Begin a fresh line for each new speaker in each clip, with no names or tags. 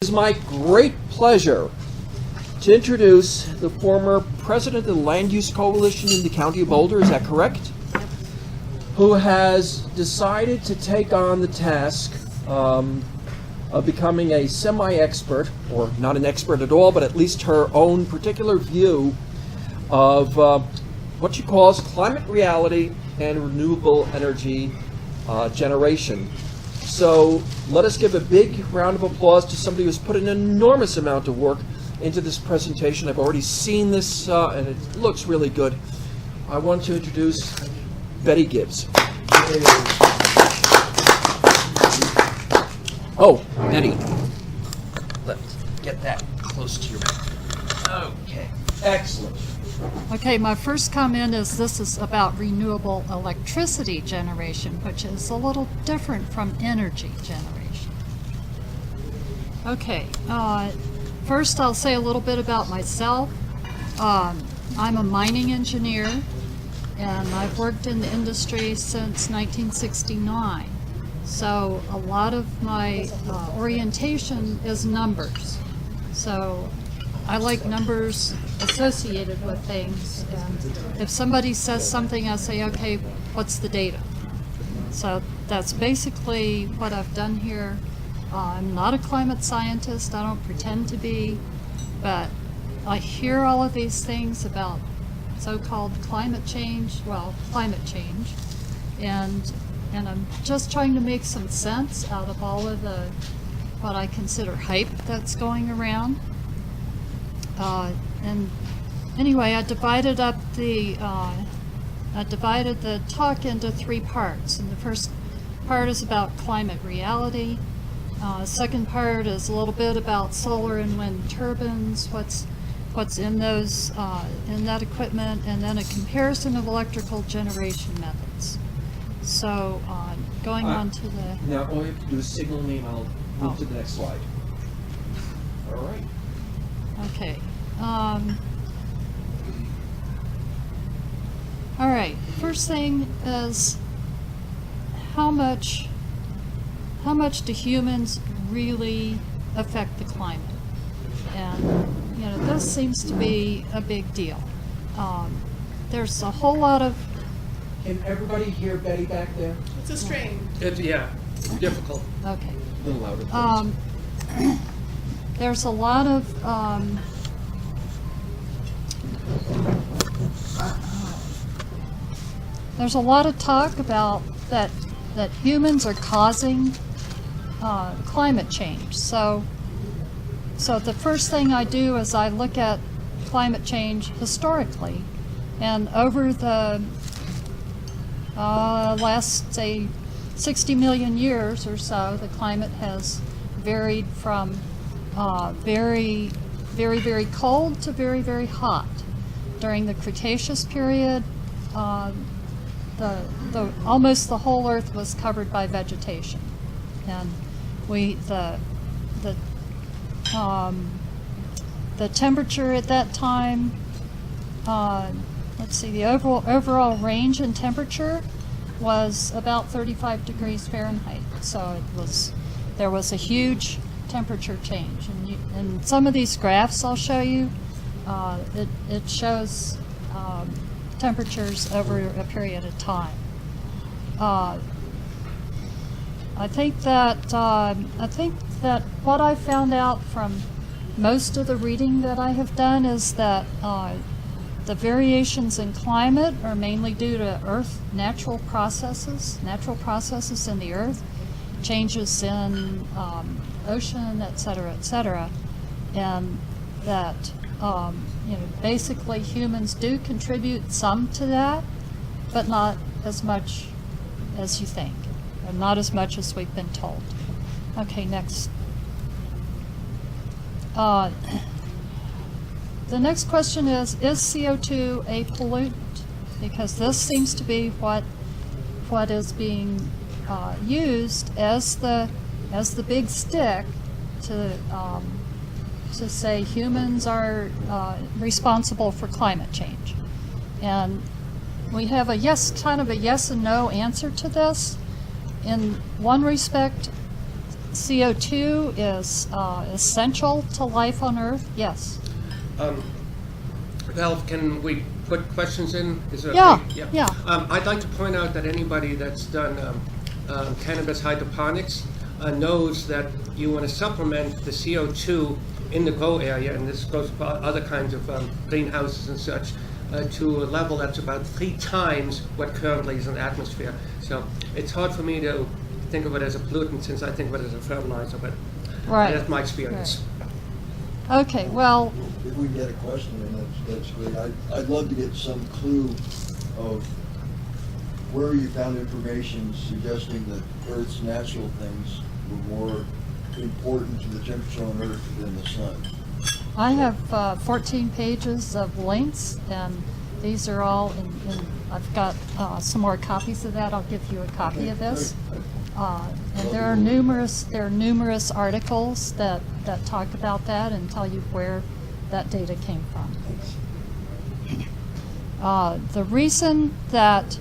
It is my great pleasure to introduce the former president of the Land Use Coalition in the County of Boulder, is that correct? Who has decided to take on the task of becoming a semi-expert, or not an expert at all, but at least her own particular view of what she calls climate reality and renewable energy generation. So let us give a big round of applause to somebody who's put an enormous amount of work into this presentation. I've already seen this and it looks really good. I want to introduce Betty Gibbs. Oh, Betty, let's get that close to your mouth. Okay, excellent.
Okay, my first comment is this is about renewable electricity generation, which is a little different from energy generation. Okay, first I'll say a little bit about myself. I'm a mining engineer, and I've worked in the industry since 1969. So a lot of my orientation is numbers. So I like numbers associated with things, and if somebody says something, I say, okay, what's the data? So that's basically what I've done here. I'm not a climate scientist, I don't pretend to be, but I hear all of these things about so-called climate change, and I'm just trying to make some sense out of all of the what I consider hype that's going around. And anyway, I divided the talk into three parts. And the first part is about climate reality. Second part is a little bit about solar and wind turbines, what's in those in that equipment, and then a comparison of electrical generation methods. So going on to the...
Now all you have to do is signal me and I'll move to the next slide. All right.
Okay. All right. First thing is how much do humans really affect the climate? And this seems to be a big deal. There's a whole lot of...
Can everybody hear Betty back there?
It's a strain.
Yeah, difficult.
Okay.
A little louder, please.
There's a lot of talk about that humans are causing climate change. So the first thing I do is I look at climate change historically, and over the last, say, 60 million years or so, the climate has varied from very, very, very cold to very, very hot. During the Cretaceous period, almost the whole Earth was covered by vegetation, and the temperature at that time. Let's see, the overall range in temperature was about 35 degrees Fahrenheit. So there was a huge temperature change. And some of these graphs I'll show you, it shows temperatures over a period of time. I think that what I found out from most of the reading that I have done is that the variations in climate are mainly due to Earth natural processes in the Earth, changes in ocean, et cetera, and that basically humans do contribute some to that, but not as much as you think, or not as much as we've been told. Okay, next. The next question is CO2 a pollutant? Because this seems to be what is being used as the big stick to say humans are responsible for climate change. And we have kind of a yes and no answer to this. In one respect, CO2 is essential to life on Earth? Yes.
Val, can we put questions in? Is it
Yeah,
okay?
yeah.
I'd like to point out that anybody that's done cannabis hydroponics knows that you want to supplement the CO2 in the grow area, and this goes for other kinds of greenhouses and such, to a level that's about 3 times what currently is in the atmosphere. So it's hard for me to think of it as a pollutant since I think of it as a fertilizer, but
Right.
that's my experience.
Okay, well,
If we can get a question, then that's great. I'd love to get some clue of where you found information suggesting that Earth's natural things were more important to the temperature on Earth than the sun.
I have 14 pages of links, and these are all I've got some more copies of that. I'll give you a copy of this. And there are numerous articles that talk about that and tell you where that data came from. The reason that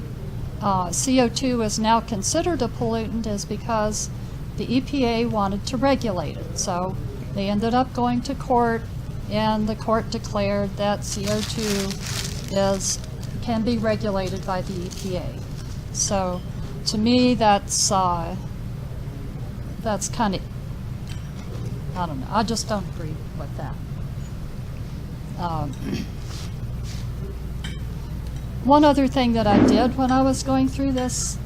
CO2 is now considered a pollutant is because the EPA wanted to regulate it. So they ended up going to court, and the court declared that CO2 can be regulated by the EPA. So to me, that's kind of, I don't know, I just don't agree with that. One other thing that I did when I was going through this,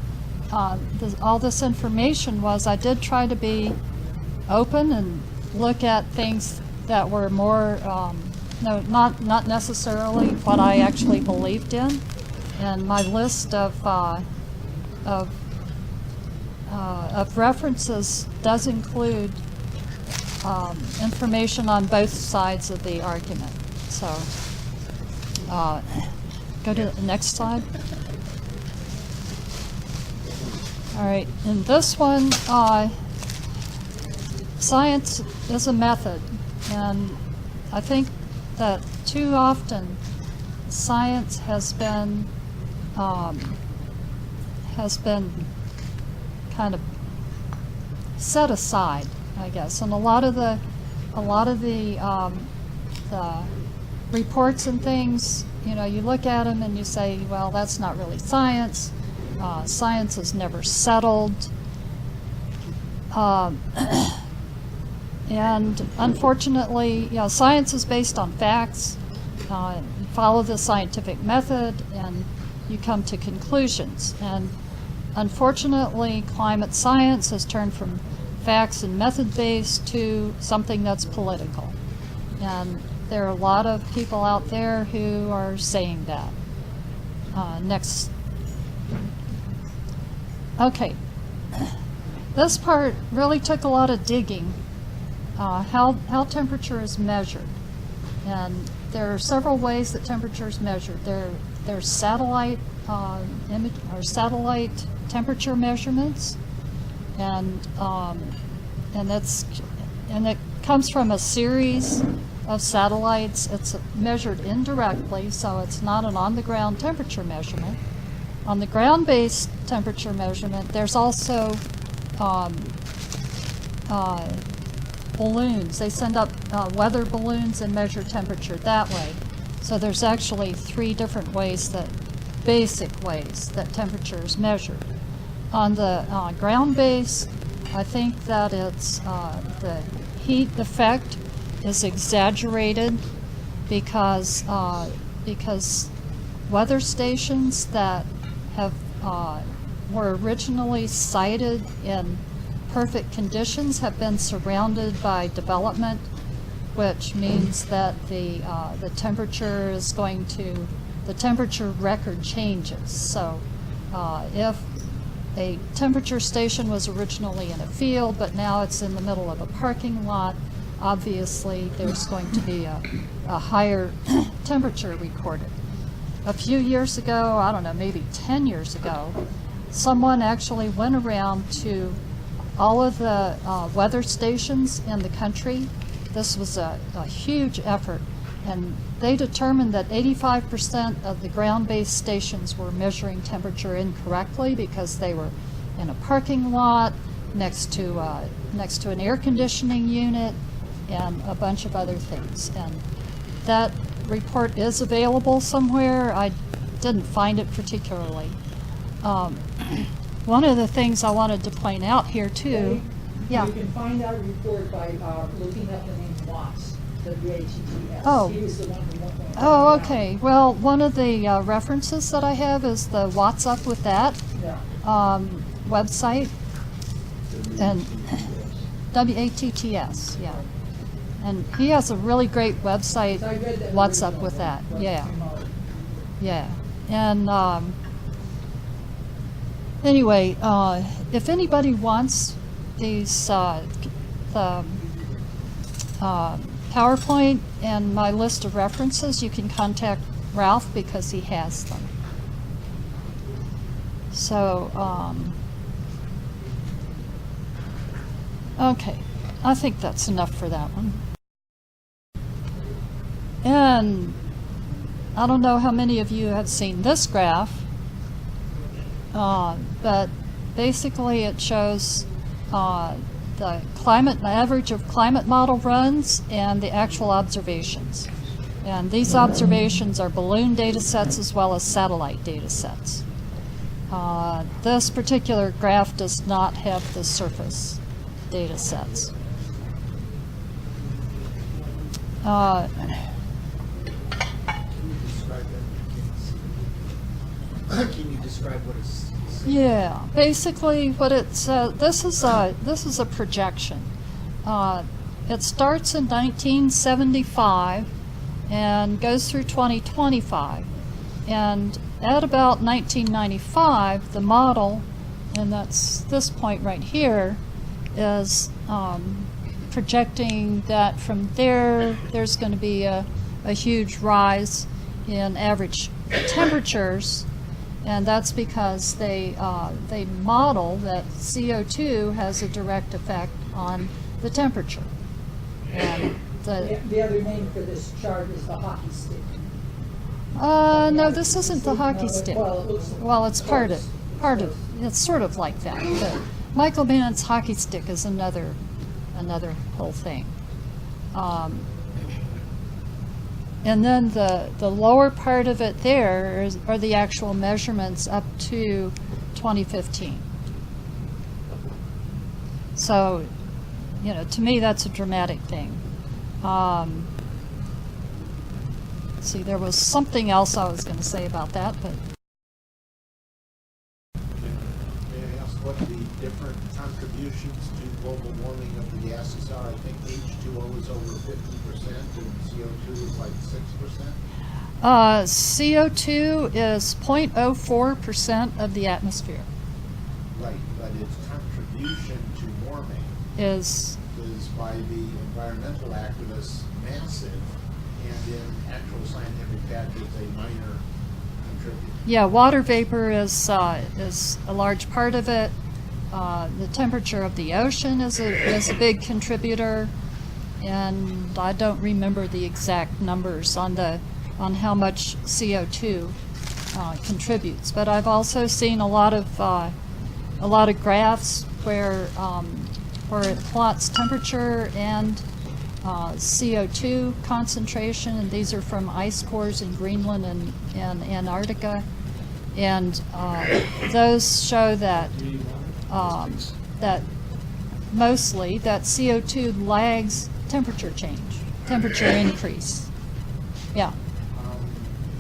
all this information, was I did try to be open and look at things that were more, not necessarily what I actually believed in. And my list of references does include information on both sides of the argument. So, go to the next slide. All right, in this one, science is a method, and I think that too often science has been kind of set aside, I guess, and a lot of the reports and things, you look at them and you say, well, that's not really science. Science is never settled. And unfortunately, science is based on facts. You follow the scientific method and you come to conclusions. And unfortunately, climate science has turned from facts and method-based to something that's political. And there are a lot of people out there who are saying that. Next. Okay. This part really took a lot of digging, how temperature is measured. And there are several ways that temperature is measured. There's satellite image or satellite temperature measurements, and it comes from a series of satellites. It's measured indirectly, so it's not an on-the-ground temperature measurement. On the ground-based temperature measurement, there's also balloons. They send up weather balloons and measure temperature that way. So there's actually 3 different ways basic ways that temperature is measured. On the ground-based, I think that it's the heat effect is exaggerated because weather stations that were originally sited in perfect conditions have been surrounded by development, which means that the temperature record changes. So if a temperature station was originally in a field, but now it's in the middle of a parking lot, obviously there's going to be a higher temperature recorded. A few years ago, I don't know, maybe 10 years ago, someone actually went around to all of the weather stations in the country. This was a huge effort, and they determined that 85% of the ground-based stations were measuring temperature incorrectly because they were in a parking lot, next to an air conditioning unit and a bunch of other things. And that report is available somewhere. I didn't find it particularly. One of the things I wanted to point out here too, yeah.
You can find that report by looking up the name Watts, W-A-T-T-S.
Oh.
He was the one who went
Oh, okay. Well, one of the references that I have is the What's Up With That
Yeah.
website, and WATTS, yeah. And he has a really great website,
I read that
What's Up
original
With That,
one,
yeah.
remote.
Yeah, and anyway, if anybody wants these, the PowerPoint and my list of references, you can contact Ralph because he has them. So, okay, I think that's enough for that one. And I don't know how many of you have seen this graph, but basically it shows the average of climate model runs and the actual observations. And these observations are balloon data sets as well as satellite data sets. This particular graph does not have the surface data sets.
Can you describe what it's?
Yeah, basically what it says, this is a projection. It starts in 1975 and goes through 2025. And at about 1995, the model, and that's this point right here, is projecting that from there's going to be a huge rise in average temperatures. And that's because they model that CO2 has a direct effect on the temperature. And
The other name for this chart is the hockey stick.
no, this isn't the hockey stick.
Well, it looks
Well, it's part of, it's sort of like that. But Michael Mann's hockey stick is another whole thing. And then the lower part of it there are the actual measurements up to 2015. So, to me, that's a dramatic thing. See, there was something else I was going to say about that, but
May I ask what the different contributions to global warming of the gases are? I think H2O is over 50% and CO2 is like 6%.
CO2 is 0.04% of the atmosphere.
Right, but its contribution to warming
Is
by the environmental activists massive, and in actual scientific package a minor contributor.
yeah, water vapor is a large part of it. The temperature of the ocean is a big contributor, and I don't remember the exact numbers on how much CO2 contributes. But I've also seen a lot of graphs where it plots temperature and CO2 concentration, and these are from ice cores in Greenland and Antarctica, and those show that mostly that CO2 lags temperature change, temperature increase. Yeah.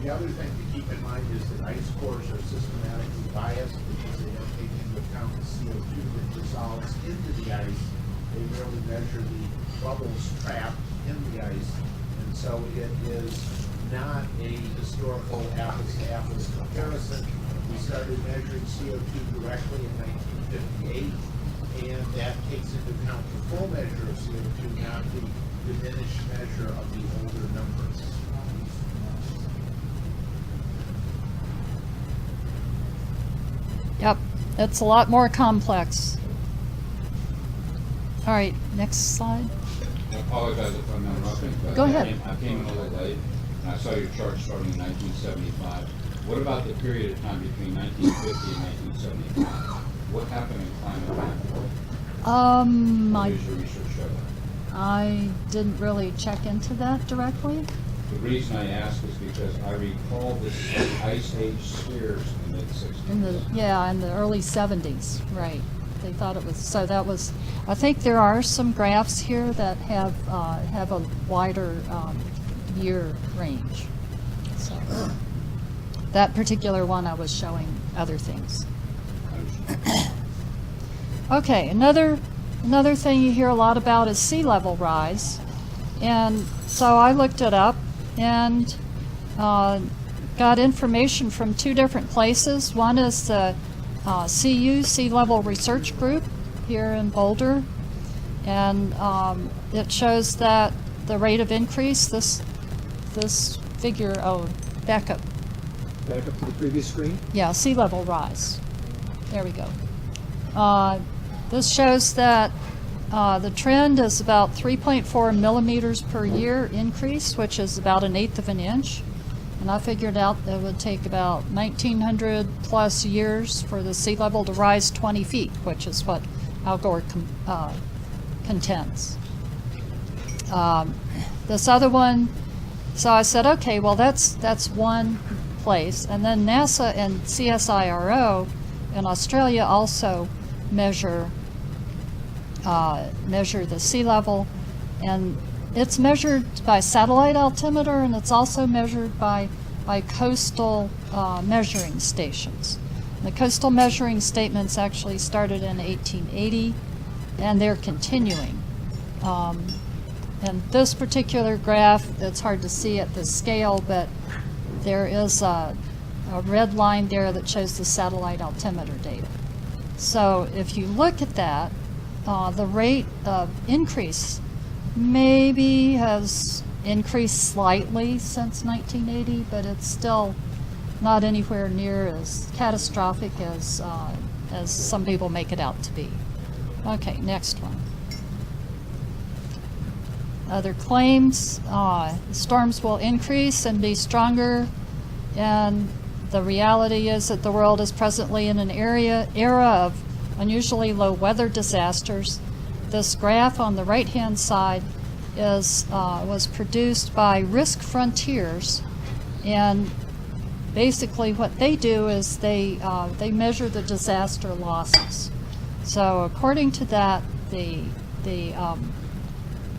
The other thing to keep in mind is that ice cores are systematically biased because they don't take into account the CO2 that dissolves into the ice. They merely measure the bubbles trapped in the ice. And so it is not a historical apples-to-apples comparison. We started measuring CO2 directly in 1958, and that takes into account the full measure of CO2, not the diminished measure of the older numbers.
Yep, it's a lot more complex. All right, next slide.
I apologize if I'm interrupting, but
Go ahead.
I came in a little late, and I saw your chart starting in 1975. What about the period of time between 1950 and 1975? What happened in climate then? What
I,
does your research show?
I didn't really check into that directly.
The reason I ask is because I recall this ice age spheres in the mid-60s.
In the early 70s, right. They thought it was, so that was, I think there are some graphs here that have a wider year range. So that particular one I was showing other things. Okay, another thing you hear a lot about is sea level rise. And so I looked it up and got information from two different places. One is the CU, Sea Level Research Group, here in Boulder. And it shows that the rate of increase, this figure, back up.
Back up to the previous screen.
Yeah, sea level rise. There we go. This shows that the trend is about 3.4 millimeters per year increase, which is about 1/8 of an inch. And I figured out that it would take about 1,900 plus years for the sea level to rise 20 feet, which is what Al Gore contends. This other one, so I said, okay, well that's one place. And then NASA and CSIRO in Australia also measure the sea level, and it's measured by satellite altimeter, and it's also measured by coastal measuring stations. The coastal measuring statements actually started in 1880, and they're continuing. And this particular graph, it's hard to see at this scale, but there is a red line there that shows the satellite altimeter data. So if you look at that, the rate of increase maybe has increased slightly since 1980, but it's still not anywhere near as catastrophic as some people make it out to be. Okay, next one. Other claims, storms will increase and be stronger, and the reality is that the world is presently in an era of unusually low weather disasters. This graph on the right-hand side was produced by Risk Frontiers, and basically what they do is they measure the disaster losses. So according to that, the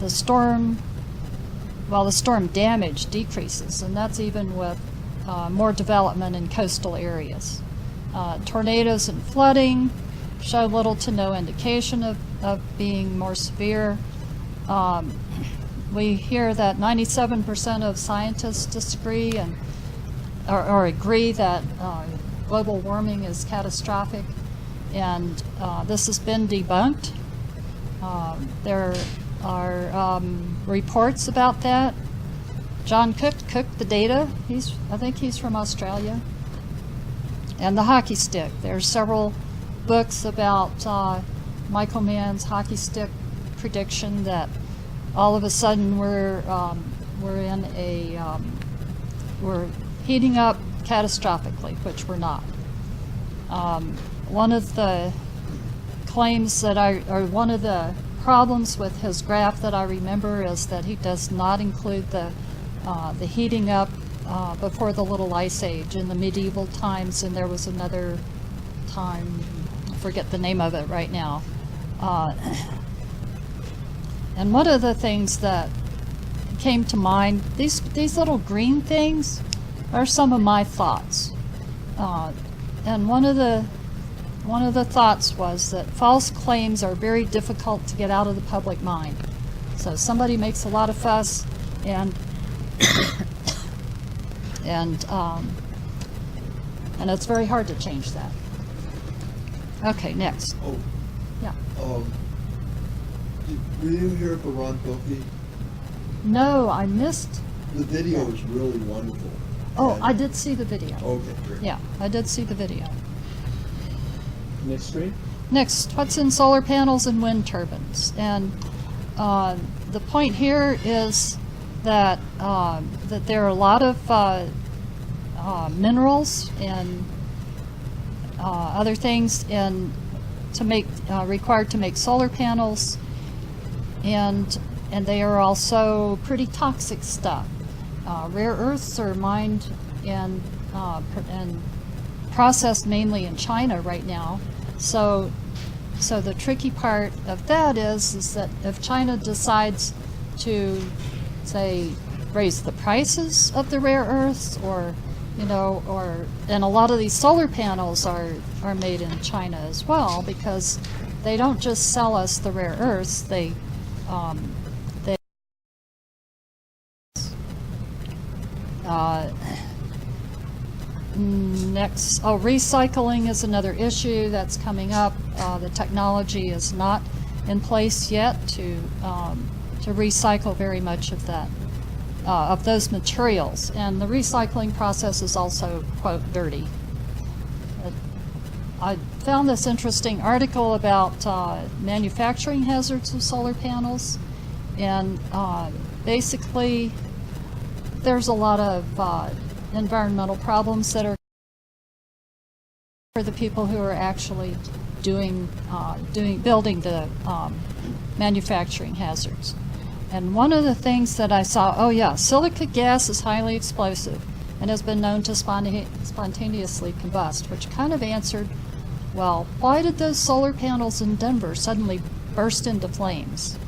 storm damage decreases, and that's even with more development in coastal areas. Tornadoes and flooding show little to no indication of being more severe. We hear that 97% of scientists disagree or agree that global warming is catastrophic, and this has been debunked. There are reports about that. John Cook the data. I think he's from Australia. And the hockey stick. There are several books about Michael Mann's hockey stick prediction that all of a sudden we're heating up catastrophically, which we're not. One of the claims or one of the problems with his graph that I remember is that he does not include the heating up before the Little Ice Age in the medieval times, and there was another time, I forget the name of it right now. And one of the things that came to mind, these little green things are some of my thoughts. And one of the thoughts was that false claims are very difficult to get out of the public mind. So somebody makes a lot of fuss, and it's very hard to change that. Okay, next.
Oh,
Yeah.
were you here for Ron Kofi?
No, I missed.
The video is really wonderful.
Oh,
And-
I did see the video.
Okay, great.
Yeah, I did see the video.
Next screen.
Next, what's in solar panels and wind turbines? And the point here is that there are a lot of minerals and other things required to make solar panels, and they are also pretty toxic stuff. Rare earths are mined and processed mainly in China right now. So the tricky part of that is that if China decides to, say, raise the prices of the rare earths, or and a lot of these solar panels are made in China as well, because they don't just sell us the rare earths, they next, recycling is another issue that's coming up. The technology is not in place yet to recycle very much of that, of those materials, and the recycling process is also, quote, dirty. I found this interesting article about manufacturing hazards of solar panels, and basically there's a lot of environmental problems that are for the people who are actually building the manufacturing hazards. And one of the things that I saw, silica gas is highly explosive and has been known to spontaneously combust, which kind of answered, well, why did those solar panels in Denver suddenly burst into flames?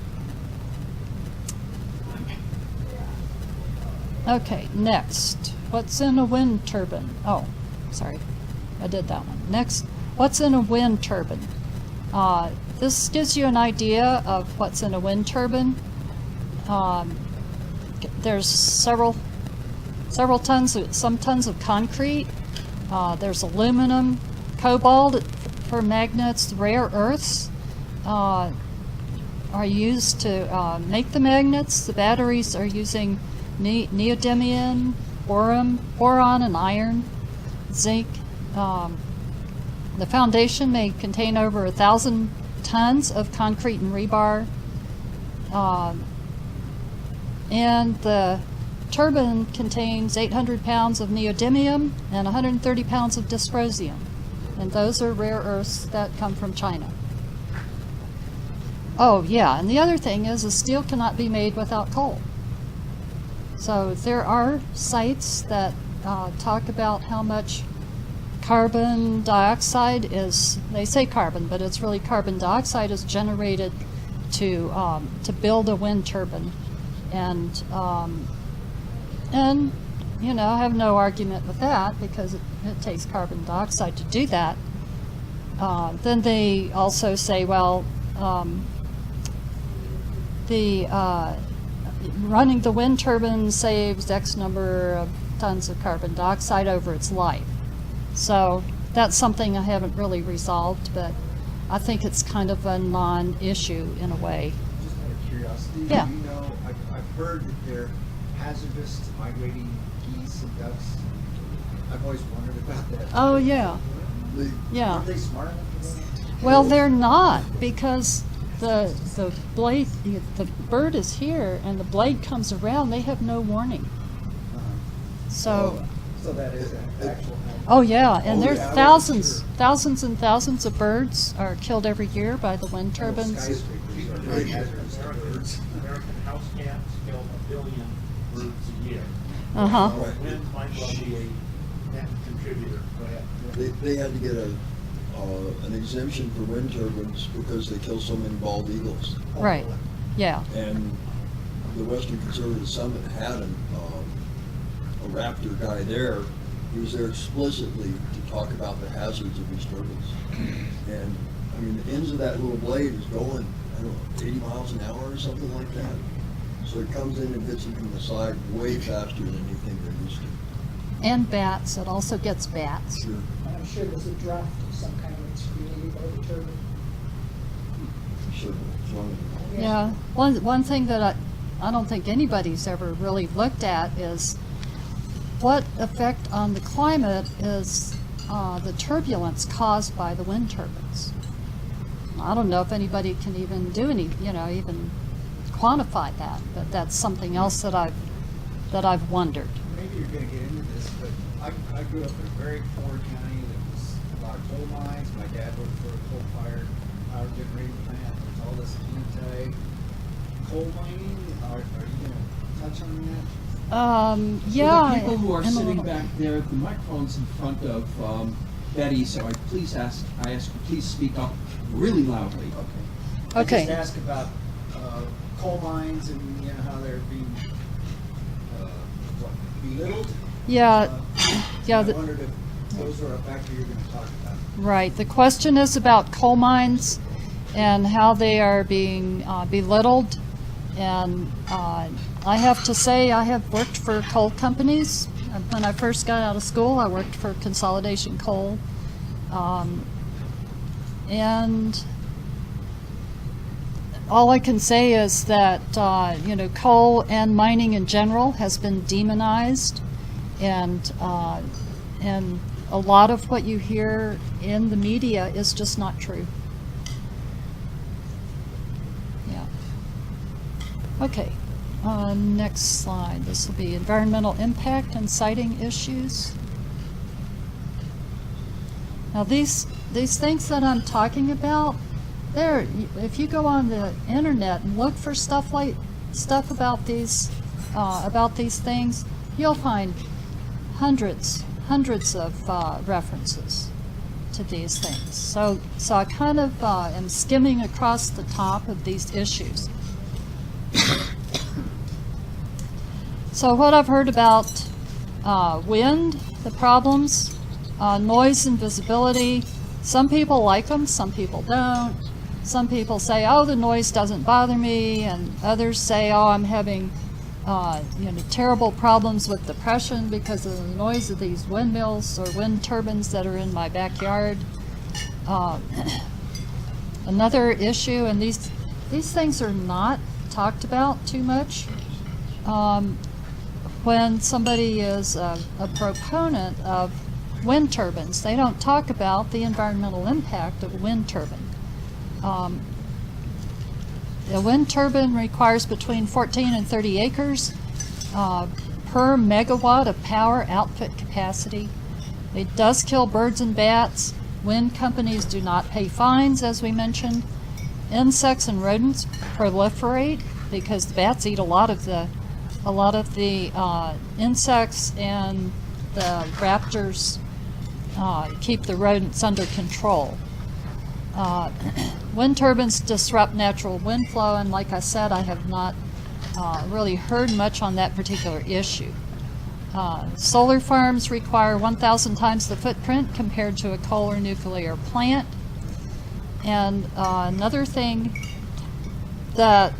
Okay, next. What's in a wind turbine? Oh, sorry, I did that one. Next, what's in a wind turbine? This gives you an idea of what's in a wind turbine. There's several tons of concrete. There's aluminum, cobalt for magnets, rare earths are used to make the magnets. The batteries are using neodymium, boron, and iron, zinc. The foundation may contain over 1,000 tons of concrete and rebar. And the turbine contains 800 pounds of neodymium and 130 pounds of dysprosium. And those are rare earths that come from China. Oh, yeah, and the other thing is the steel cannot be made without coal. So there are sites that talk about how much carbon dioxide is, they say carbon, but it's really carbon dioxide is generated to build a wind turbine. And I have no argument with that, because it takes carbon dioxide to do that. Then they also say, well, running the wind turbine saves X number of tons of carbon dioxide over its life. So that's something I haven't really resolved, but I think it's kind of a non-issue in a way.
Just out of curiosity,
Yeah.
do you know, I've heard that they're hazardous to migrating geese and ducks. I've always wondered about that.
Oh, yeah. Yeah.
Aren't they smart enough for that?
Well, they're not, because the blade, the bird is here and the blade comes around, they have no warning. So,
So that is an actual.
oh yeah, and
Oh,
there's
yeah,
thousands and thousands of birds are killed every year by the wind turbines.
Skyscrapers are very hazardous to birds.
American house cats kill 1 billion birds a year.
Uh-huh.
Wind might well be a net contributor. Go ahead.
They had to get an exemption for wind turbines because they kill so many bald eagles.
Right, yeah.
And the Western Conservative Summit had a raptor guy there. He was there explicitly to talk about the hazards of these turbines. And, I mean, the ends of that little blade is going, I don't know, 80 miles an hour or something like that. So it comes in and hits them from the side way faster than anything they're used to.
And bats, it also gets bats.
Sure.
And I'm sure there's a draft of some kind that's created by the turbine.
Sure. It's wrong.
Yeah, one thing that I don't think anybody's ever really looked at is what effect on the climate is the turbulence caused by the wind turbines. I don't know if anybody can even do even quantify that, but that's something else that I've wondered.
Maybe you're gonna get into this, but I grew up in a very poor county that was a lot of coal mines. My dad worked for a coal-fired power generating plant. There's all this anti-coal mining. Are you going to touch on that?
Yeah.
For the people who are
in a
sitting
little-
back there, the microphone's in front of Betty, so I ask you please speak up really loudly.
Okay.
Okay.
I just ask about coal mines and how they're being belittled.
Yeah, yeah.
I wondered if those are a factor you're going to talk about.
Right. The question is about coal mines and how they are being belittled. And I have to say, I have worked for coal companies. When I first got out of school, I worked for Consolidation Coal. And all I can say is that, coal and mining in general has been demonized. And a lot of what you hear in the media is just not true. Yeah. Okay. Next slide. This will be environmental impact and siting issues. Now these things that I'm talking about, if you go on the internet and look for stuff about these things, you'll find hundreds of references to these things. So I kind of am skimming across the top of these issues. So what I've heard about wind, the problems, noise and visibility, some people like them, some people don't. Some people say, oh, the noise doesn't bother me, and others say, oh, I'm having terrible problems with depression because of the noise of these windmills or wind turbines that are in my backyard. Another issue, and these things are not talked about too much. When somebody is a proponent of wind turbines, they don't talk about the environmental impact of a wind turbine. A wind turbine requires between 14 and 30 acres per megawatt of power output capacity. It does kill birds and bats. Wind companies do not pay fines, as we mentioned. Insects and rodents proliferate because the bats eat a lot of the insects, and the raptors keep the rodents under control. Wind turbines disrupt natural wind flow, and like I said, I have not really heard much on that particular issue. Solar farms require 1,000 times the footprint compared to a coal or nuclear plant. And another thing that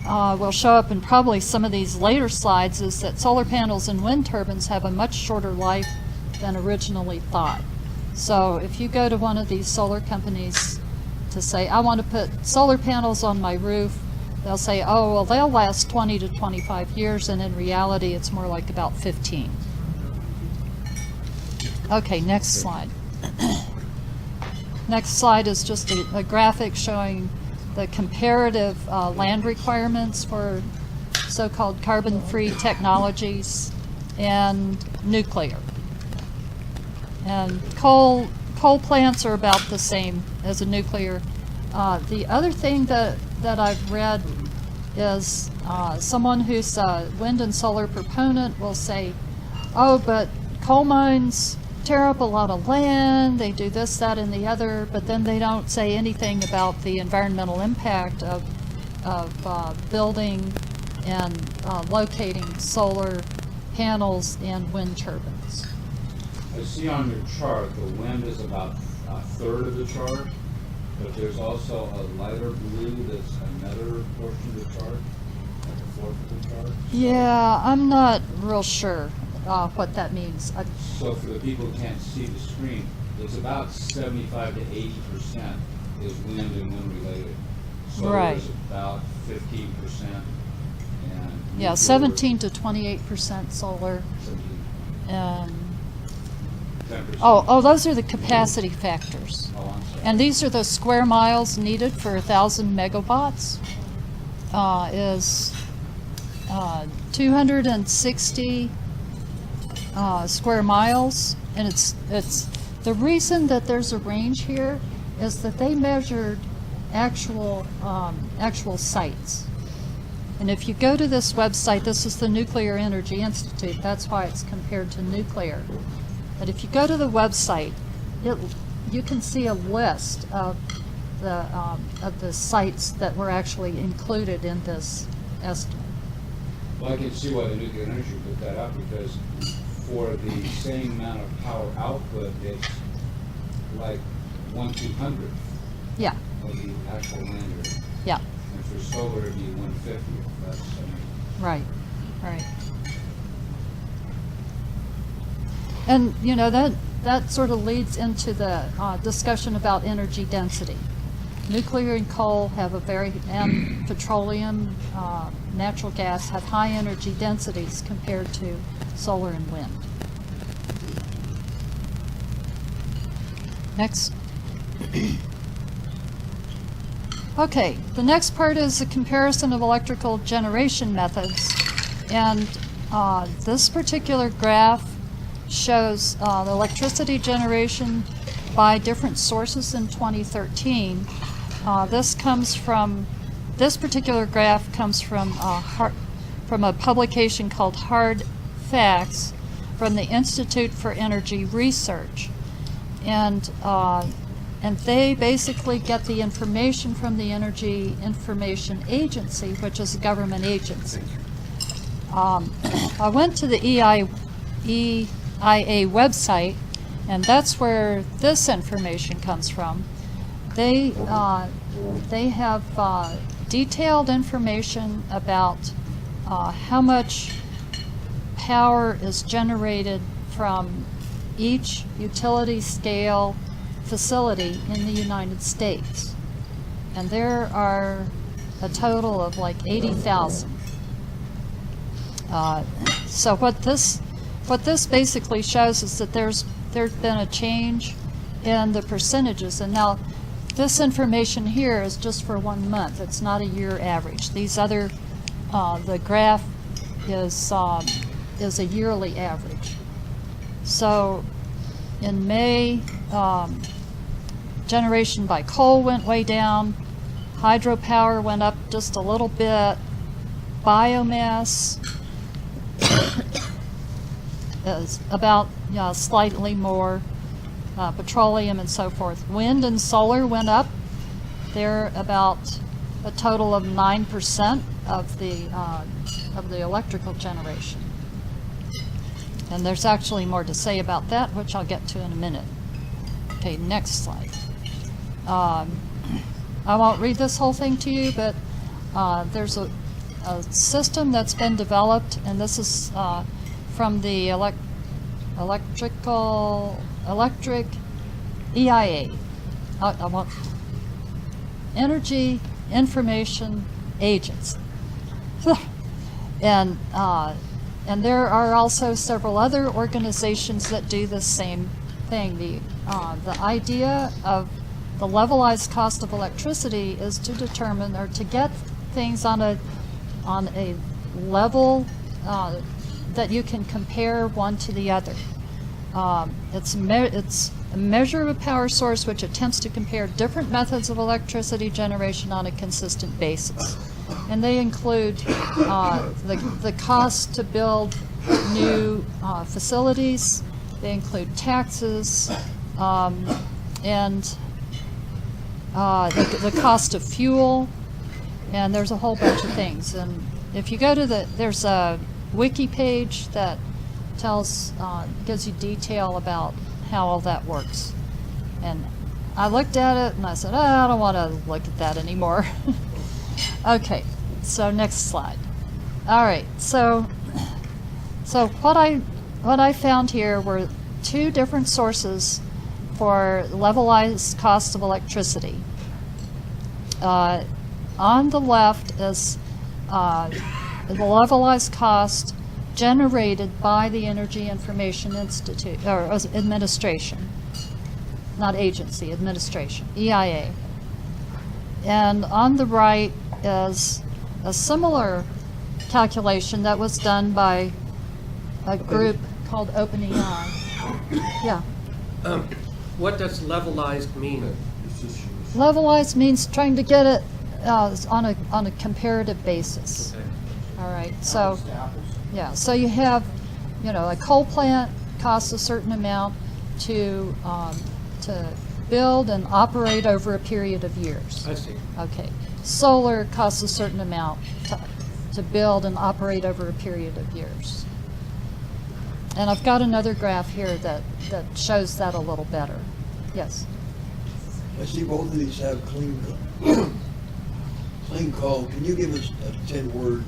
will show up in probably some of these later slides is that solar panels and wind turbines have a much shorter life than originally thought. So if you go to one of these solar companies to say, I want to put solar panels on my roof, they'll say, oh, well, they'll last 20 to 25 years, and in reality, it's more like about 15. Okay, next slide. Next slide is just a graphic showing the comparative land requirements for so-called carbon-free technologies and nuclear. And coal plants are about the same as a nuclear. The other thing that I've read is someone who's a wind and solar proponent will say, oh, but coal mines tear up a lot of land, they do this, that, and the other, but then they don't say anything about the environmental impact of building and locating solar panels and wind turbines.
I see on your chart, the wind is about a third of the chart, but there's also a lighter blue that's another portion of the chart, like a fourth of the chart.
Yeah, I'm not real sure what that means.
So for the people who can't see the screen, it's about 75 to 80% is wind and wind related. Solar
Right.
is about 15%. And
Yeah,
nuclear-
17 to 28% solar.
10%.
Oh, those are the capacity factors.
Oh, I'm sorry.
And these are the square miles needed for 1,000 megawatts. Is 260 square miles, and it's The reason that there's a range here is that they measured actual sites. And if you go to this website, this is the Nuclear Energy Institute, that's why it's compared to nuclear. But if you go to the website, you can see a list of the sites that were actually included in this estimate.
Well, I can see why the nuclear energy put that up, because for the same amount of power output, it's like 1/200
Yeah,
of the actual land area.
yeah,
And for solar, it'd be 1/50. That's, I mean,
right, right. And, you know, that sort of leads into the discussion about energy density. Nuclear and coal have and petroleum, natural gas have high energy densities compared to solar and wind. Next. Okay, the next part is a comparison of electrical generation methods. And this particular graph shows the electricity generation by different sources in 2013. This particular graph comes from a publication called Hard Facts from the Institute for Energy Research. And they basically get the information from the Energy Information Agency, which is a government agency. I went to the EIA website, and that's where this information comes from. They have detailed information about how much power is generated from each utility scale facility in the United States. And there are a total of like 80,000. So what this basically shows is that there's been a change in the percentages. And now this information here is just for 1 month. It's not a year average. These other, the graph is a yearly average. So in May, generation by coal went way down. Hydropower went up just a little bit. Biomass is about slightly more. Petroleum and so forth. Wind and solar went up. They're about a total of 9% of the electrical generation. And there's actually more to say about that, which I'll get to in a minute. Okay, next slide. I won't read this whole thing to you, but there's a system that's been developed, and this is from the electric EIA. I want Energy Information Agency. And there are also several other organizations that do the same thing. The idea of the levelized cost of electricity is to determine or to get things on a level that you can compare one to the other. It's a measure of a power source which attempts to compare different methods of electricity generation on a consistent basis. And they include the cost to build new facilities, they include taxes, and the cost of fuel, and there's a whole bunch of things. And if you go to there's a wiki page that gives you detail about how all that works. And I looked at it and I said, I don't want to look at that anymore. Okay, so next slide. All right, so what I found here were two different sources for levelized cost of electricity. On the left is the levelized cost generated by the Energy Information Institute, or administration, not agency, administration, EIA. And on the right is a similar calculation that was done by a group called OpenEI. Yeah.
What does levelized mean?
Levelized means trying to get it on a comparative basis.
Okay.
All right, so,
Apples to apples.
yeah, so you have, a coal plant costs a certain amount to build and operate over a period of years.
I see.
Okay, solar costs a certain amount to build and operate over a period of years. And I've got another graph here that shows that a little better. Yes?
I see both of these have clean coal. Can you give us a 10-word?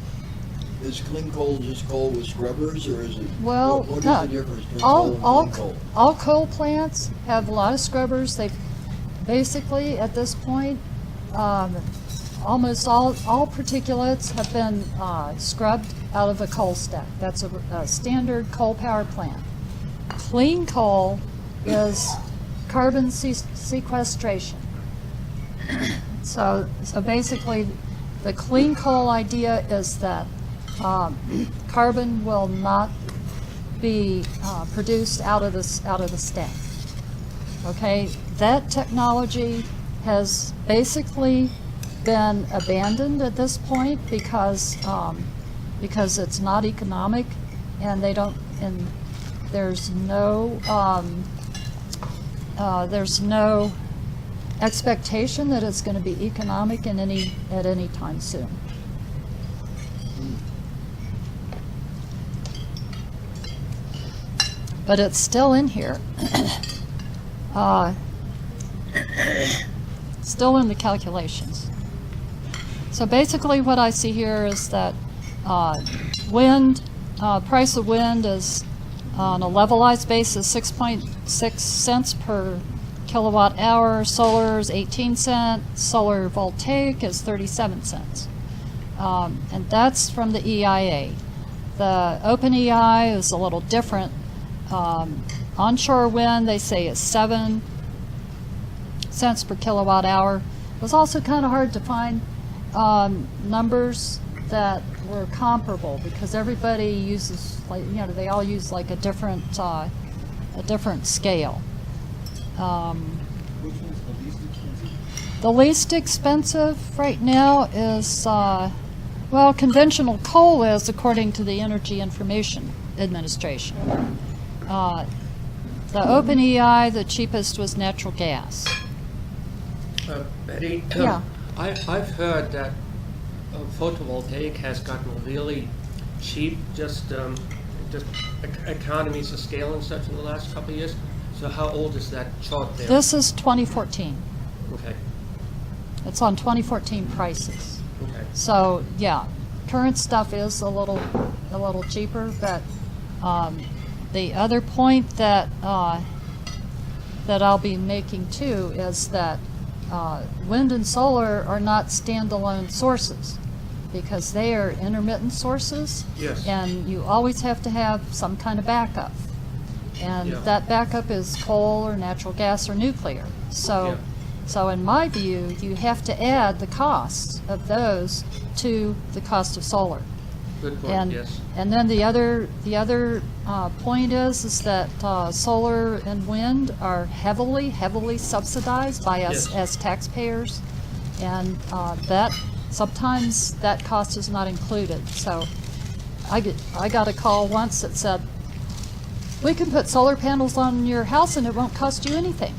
Is clean coal just coal with scrubbers, or is it?
Well,
what is
no.
the difference between coal and clean coal?
All coal plants have a lot of scrubbers. They've basically, at this point, almost all particulates have been scrubbed out of a coal stack. That's a standard coal power plant. Clean coal is carbon sequestration. So basically, the clean coal idea is that carbon will not be produced out of the stack. Okay, that technology has basically been abandoned at this point because it's not economic, and there's no expectation that it's going to be economic at any time soon. But it's still in here. Still in the calculations. So basically what I see here is that wind, price of wind is on a levelized basis 6.6 cents per kilowatt hour, solar is 18 cents, solar voltaic is 37 cents. And that's from the EIA. The OpenEI is a little different. Onshore wind, they say, is 7 cents per kilowatt hour. It was also kind of hard to find numbers that were comparable because everybody uses, they all use like a different scale.
Which one's the least expensive?
The least expensive right now is, conventional coal is, according to the Energy Information Administration. The OpenEI, the cheapest was natural gas.
Betty,
Yeah.
I've heard that photovoltaic has gotten really cheap, just economies of scale and such in the last couple of years. So how old is that chart there?
This is 2014.
Okay.
It's on 2014 prices.
Okay.
So, yeah, current stuff is a little cheaper, but the other point that I'll be making too is that wind and solar are not standalone sources because they are intermittent sources.
Yes.
And you always have to have some kind of backup. And
Yeah.
that backup is coal or natural gas or nuclear. So, so in my view, you have to add the costs of those to the cost of solar.
Good point.
And
Yes.
and then the other point is that solar and wind are heavily subsidized by us
Yes.
as taxpayers, and that sometimes that cost is not included. So I got a call once that said, "We can put solar panels on your house and it won't cost you anything."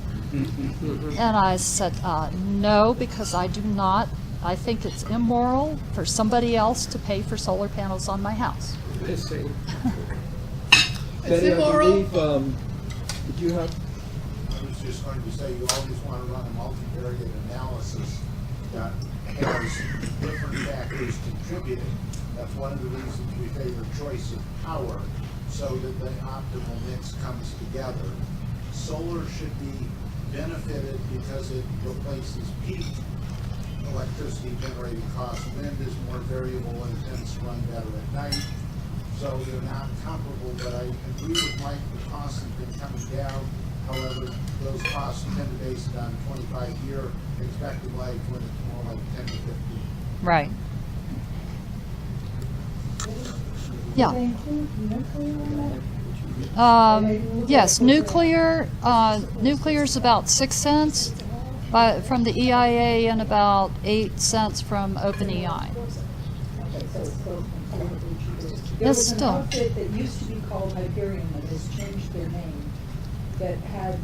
And I said, no, because I do not. I think it's immoral for somebody else to pay for solar panels on my house.
I see.
Betty, I believe, did you have?
I was just going to say, you always want to run a multivariate analysis that has different factors contributing. That's one of the reasons we favor choice of power, so that the optimal mix comes together. Solar should be benefited because it replaces peak electricity generating costs. Wind is more variable and tends to run better at night. So they're not comparable, but I agree with Mike, the costs have been coming down. However, those costs tend to base it on 25-year expected life when it's more like 10 to 15.
Right. Yeah.
They include nuclear in that?
Yes, nuclear, nuclear's about 6 cents from the EIA and about 8 cents from OpenEI.
Okay, so it's close comparatively cheaper. There
Yes,
was an
still.
outfit that used to be called Hyperion that has changed their name, that had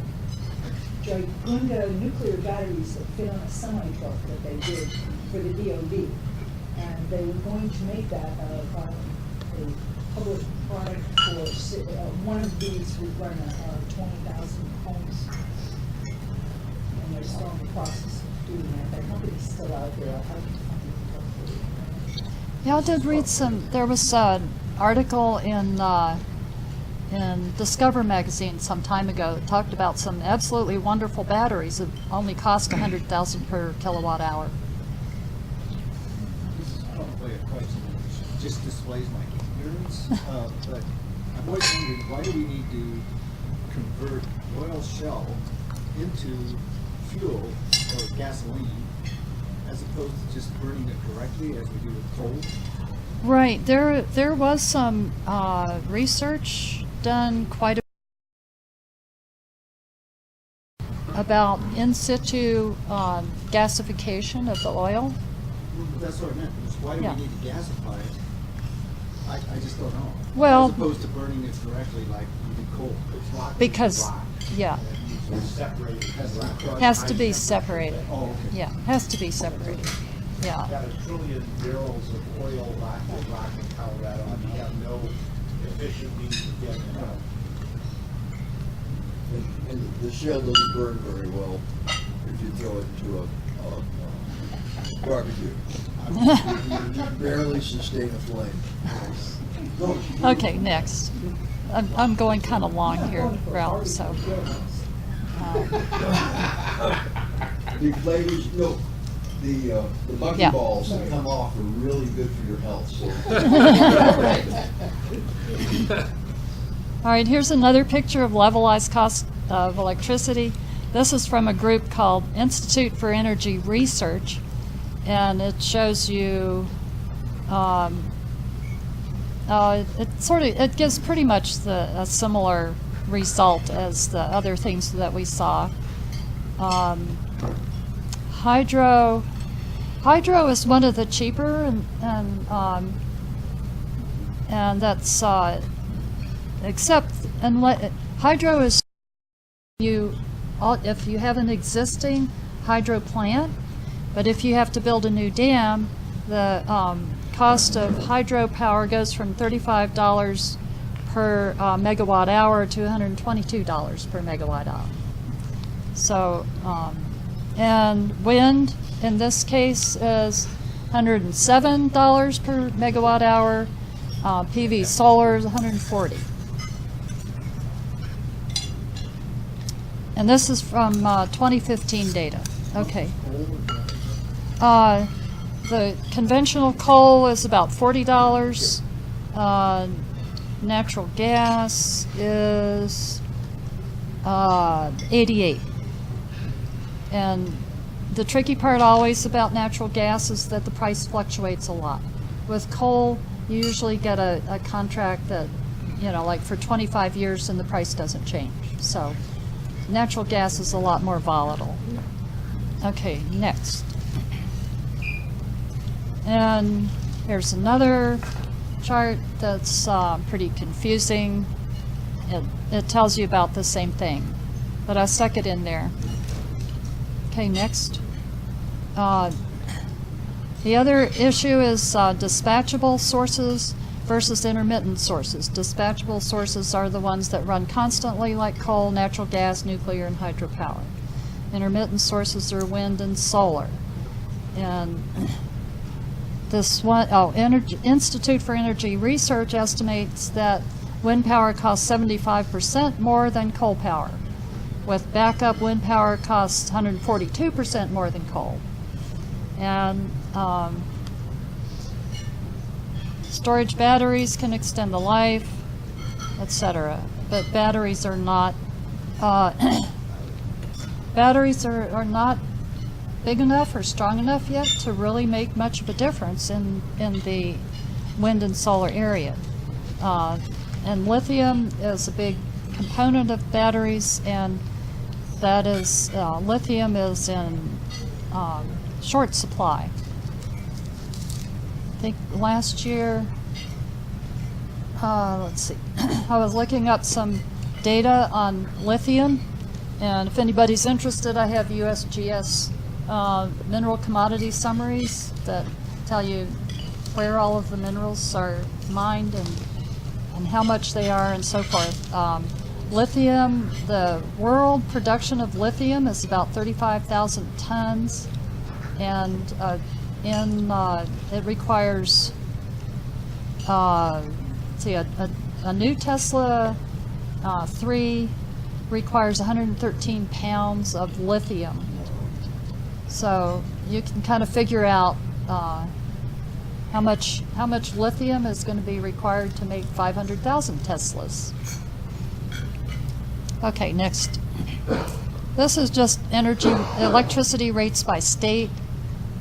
gigantic nuclear batteries that fit on a semi-truck that they did for the DOD. And they were going to make that a public product for, one of these would run 20,000 homes. And they're still in the process of doing that. That company's still out there. I'll have to find it.
Yeah, I did read there was an article in Discover magazine some time ago that talked about some absolutely wonderful batteries that only cost $100,000 per kilowatt hour.
This is probably a question that just displays my ignorance, but I'm always wondering, why do we need to convert oil shell into fuel or gasoline as opposed to just burning it directly as we do with coal?
Right, there was some research done quite about in situ gasification of the oil.
That's what I meant. Is why do
Yeah.
we need to gasify it? I just don't know.
Well-
as opposed to burning it directly like we do coal.
It's locked
Because-
into rock.
Yeah,
And it needs to be separated.
has to be separated.
Oh, okay.
Yeah, has to be separated. Yeah.
Got 1 trillion barrels of oil locked in rock in Colorado, and we have no efficient means of getting it out.
And the shell doesn't burn very well if you throw it into a barbecue. You barely sustain a flame. Go.
Okay, next. I'm going kind of long here, Ralph, so.
The flavors, no, the monkey
Yeah.
balls that come off are really good for your health, so.
All right, here's another picture of levelized cost of electricity. This is from a group called Institute for Energy Research, and it shows you, it gives pretty much a similar result as the other things that we saw. Hydro is one of the cheaper, and that's hydro is if you have an existing hydro plant, but if you have to build a new dam, the cost of hydropower goes from $35 per megawatt hour to $122 per megawatt hour. So, and wind in this case is $107 per megawatt hour. PV solar is $140. And this is from 2015 data. Okay. The conventional coal is about $40. Natural gas is 88. And the tricky part always about natural gas is that the price fluctuates a lot. With coal, you usually get a contract that, like for 25 years and the price doesn't change. So natural gas is a lot more volatile. Okay, next. And here's another chart that's pretty confusing. It tells you about the same thing, but I stuck it in there. Okay, next. The other issue is dispatchable sources versus intermittent sources. Dispatchable sources are the ones that run constantly, like coal, natural gas, nuclear, and hydropower. Intermittent sources are wind and solar. And this one, Institute for Energy Research estimates that wind power costs 75% more than coal power. With backup, wind power costs 142% more than coal. And storage batteries can extend the life, etc. But batteries are not big enough or strong enough yet to really make much of a difference in the wind and solar area. and lithium is a big component of batteries, and that is, lithium is in short supply. I think last year, let's see, I was looking up some data on lithium, and if anybody's interested, I have USGS mineral commodity summaries that tell you where all of the minerals are mined and how much they are and so forth. Lithium, the world production of lithium is about 35,000 tons, and it requires, let's see, a new Tesla 3 requires 113 pounds of lithium. So you can kind of figure out how much lithium is going to be required to make 500,000 Teslas. Okay, next. This is just electricity rates by state,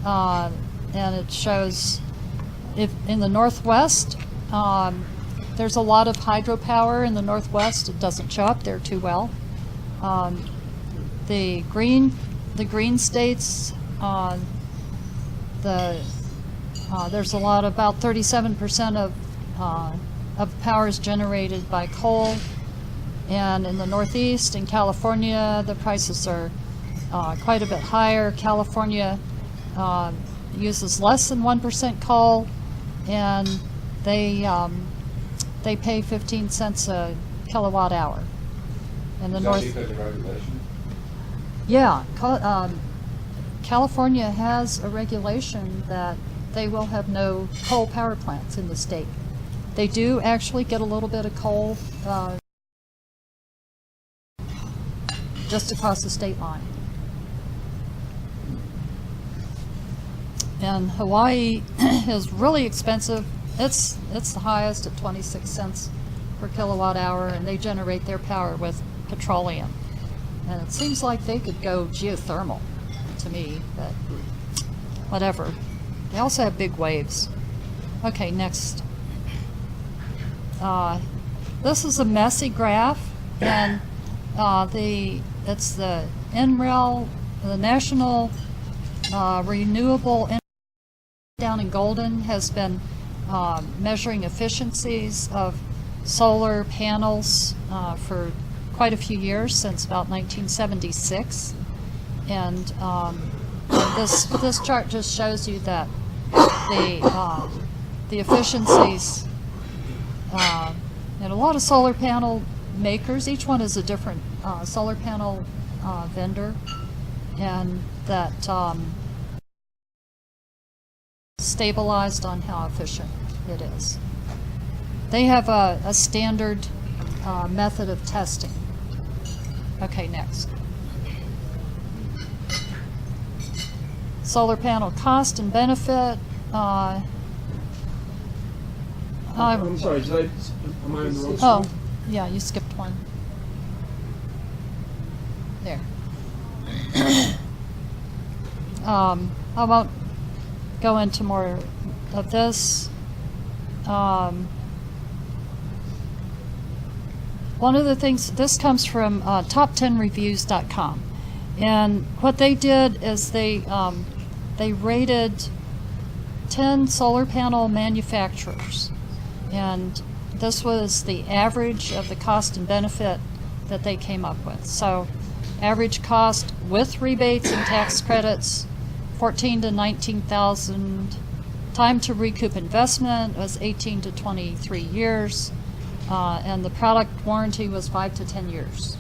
and it shows if in the Northwest, there's a lot of hydropower in the Northwest. It doesn't show up there too well. The green states, there's a lot, about 37% of power is generated by coal. And in the Northeast, in California, the prices are quite a bit higher. California uses less than 1% coal, and they pay 15 cents a kilowatt hour. In the
Is
North,
that because of regulation?
yeah, California has a regulation that they will have no coal power plants in the state. They do actually get a little bit of coal just across the state line. And Hawaii is really expensive. It's the highest at 26 cents per kilowatt hour, and they generate their power with petroleum. And it seems like they could go geothermal to me, but whatever. They also have big waves. Okay, next. This is a messy graph, and it's the NREL, the National Renewable Energy down in Golden has been measuring efficiencies of solar panels for quite a few years, since about 1976. And this chart just shows you that the efficiencies, and a lot of solar panel makers, each one is a different solar panel vendor, and that stabilized on how efficient it is. They have a standard method of testing. Okay, next. Solar panel cost and benefit.
I'm sorry, am I on the wrong
Oh,
slide?
yeah, you skipped one. There. I won't go into more of this. One of the things, this comes from top10reviews.com, and what they did is they rated 10 solar panel manufacturers, and this was the average of the cost and benefit that they came up with. So average cost with rebates and tax credits, $14,000 to $19,000. Time to recoup investment was 18 to 23 years, and the product warranty was 5 to 10 years.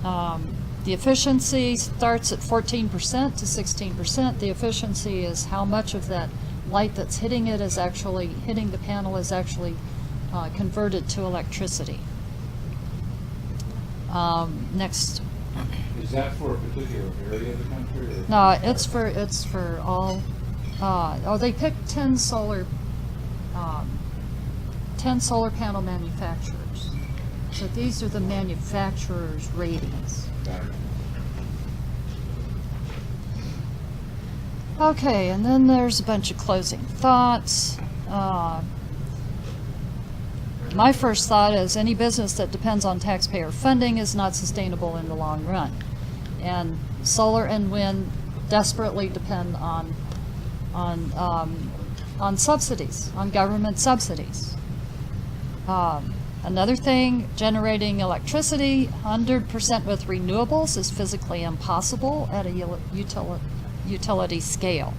The efficiency starts at 14% to 16%. The efficiency is how much of that light that's hitting it is actually hitting the panel is actually converted to electricity. Next.
Is that for a particular area of the country? Or?
No, it's for all. They picked 10 solar panel manufacturers. So these are the manufacturers' ratings.
Got it.
Okay, and then there's a bunch of closing thoughts. my first thought is any business that depends on taxpayer funding is not sustainable in the long run. And solar and wind desperately depend on subsidies, on government subsidies. Another thing, generating electricity 100% with renewables is physically impossible at a utility scale.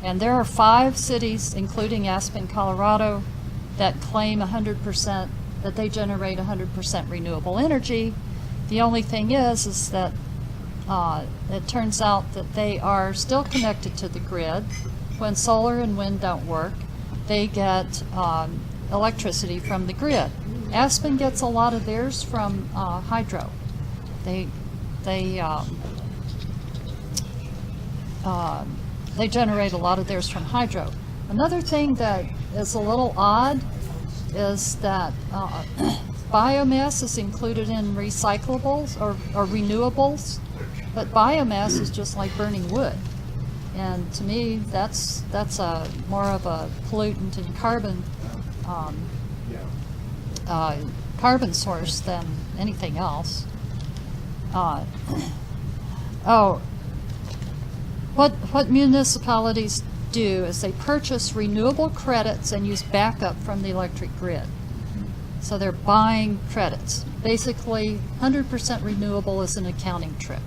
And there are 5 cities, including Aspen, Colorado, that claim 100%, that they generate 100% renewable energy. The only thing is that it turns out that they are still connected to the grid. When solar and wind don't work, they get electricity from the grid. Aspen gets a lot of theirs from hydro. They generate a lot of theirs from hydro. Another thing that is a little odd is that biomass is included in recyclables or renewables, but biomass is just like burning wood. And to me, that's a more of a pollutant and carbon source than anything else. What municipalities do is they purchase renewable credits and use backup from the electric grid. So they're buying credits. Basically, 100% renewable is an accounting trick.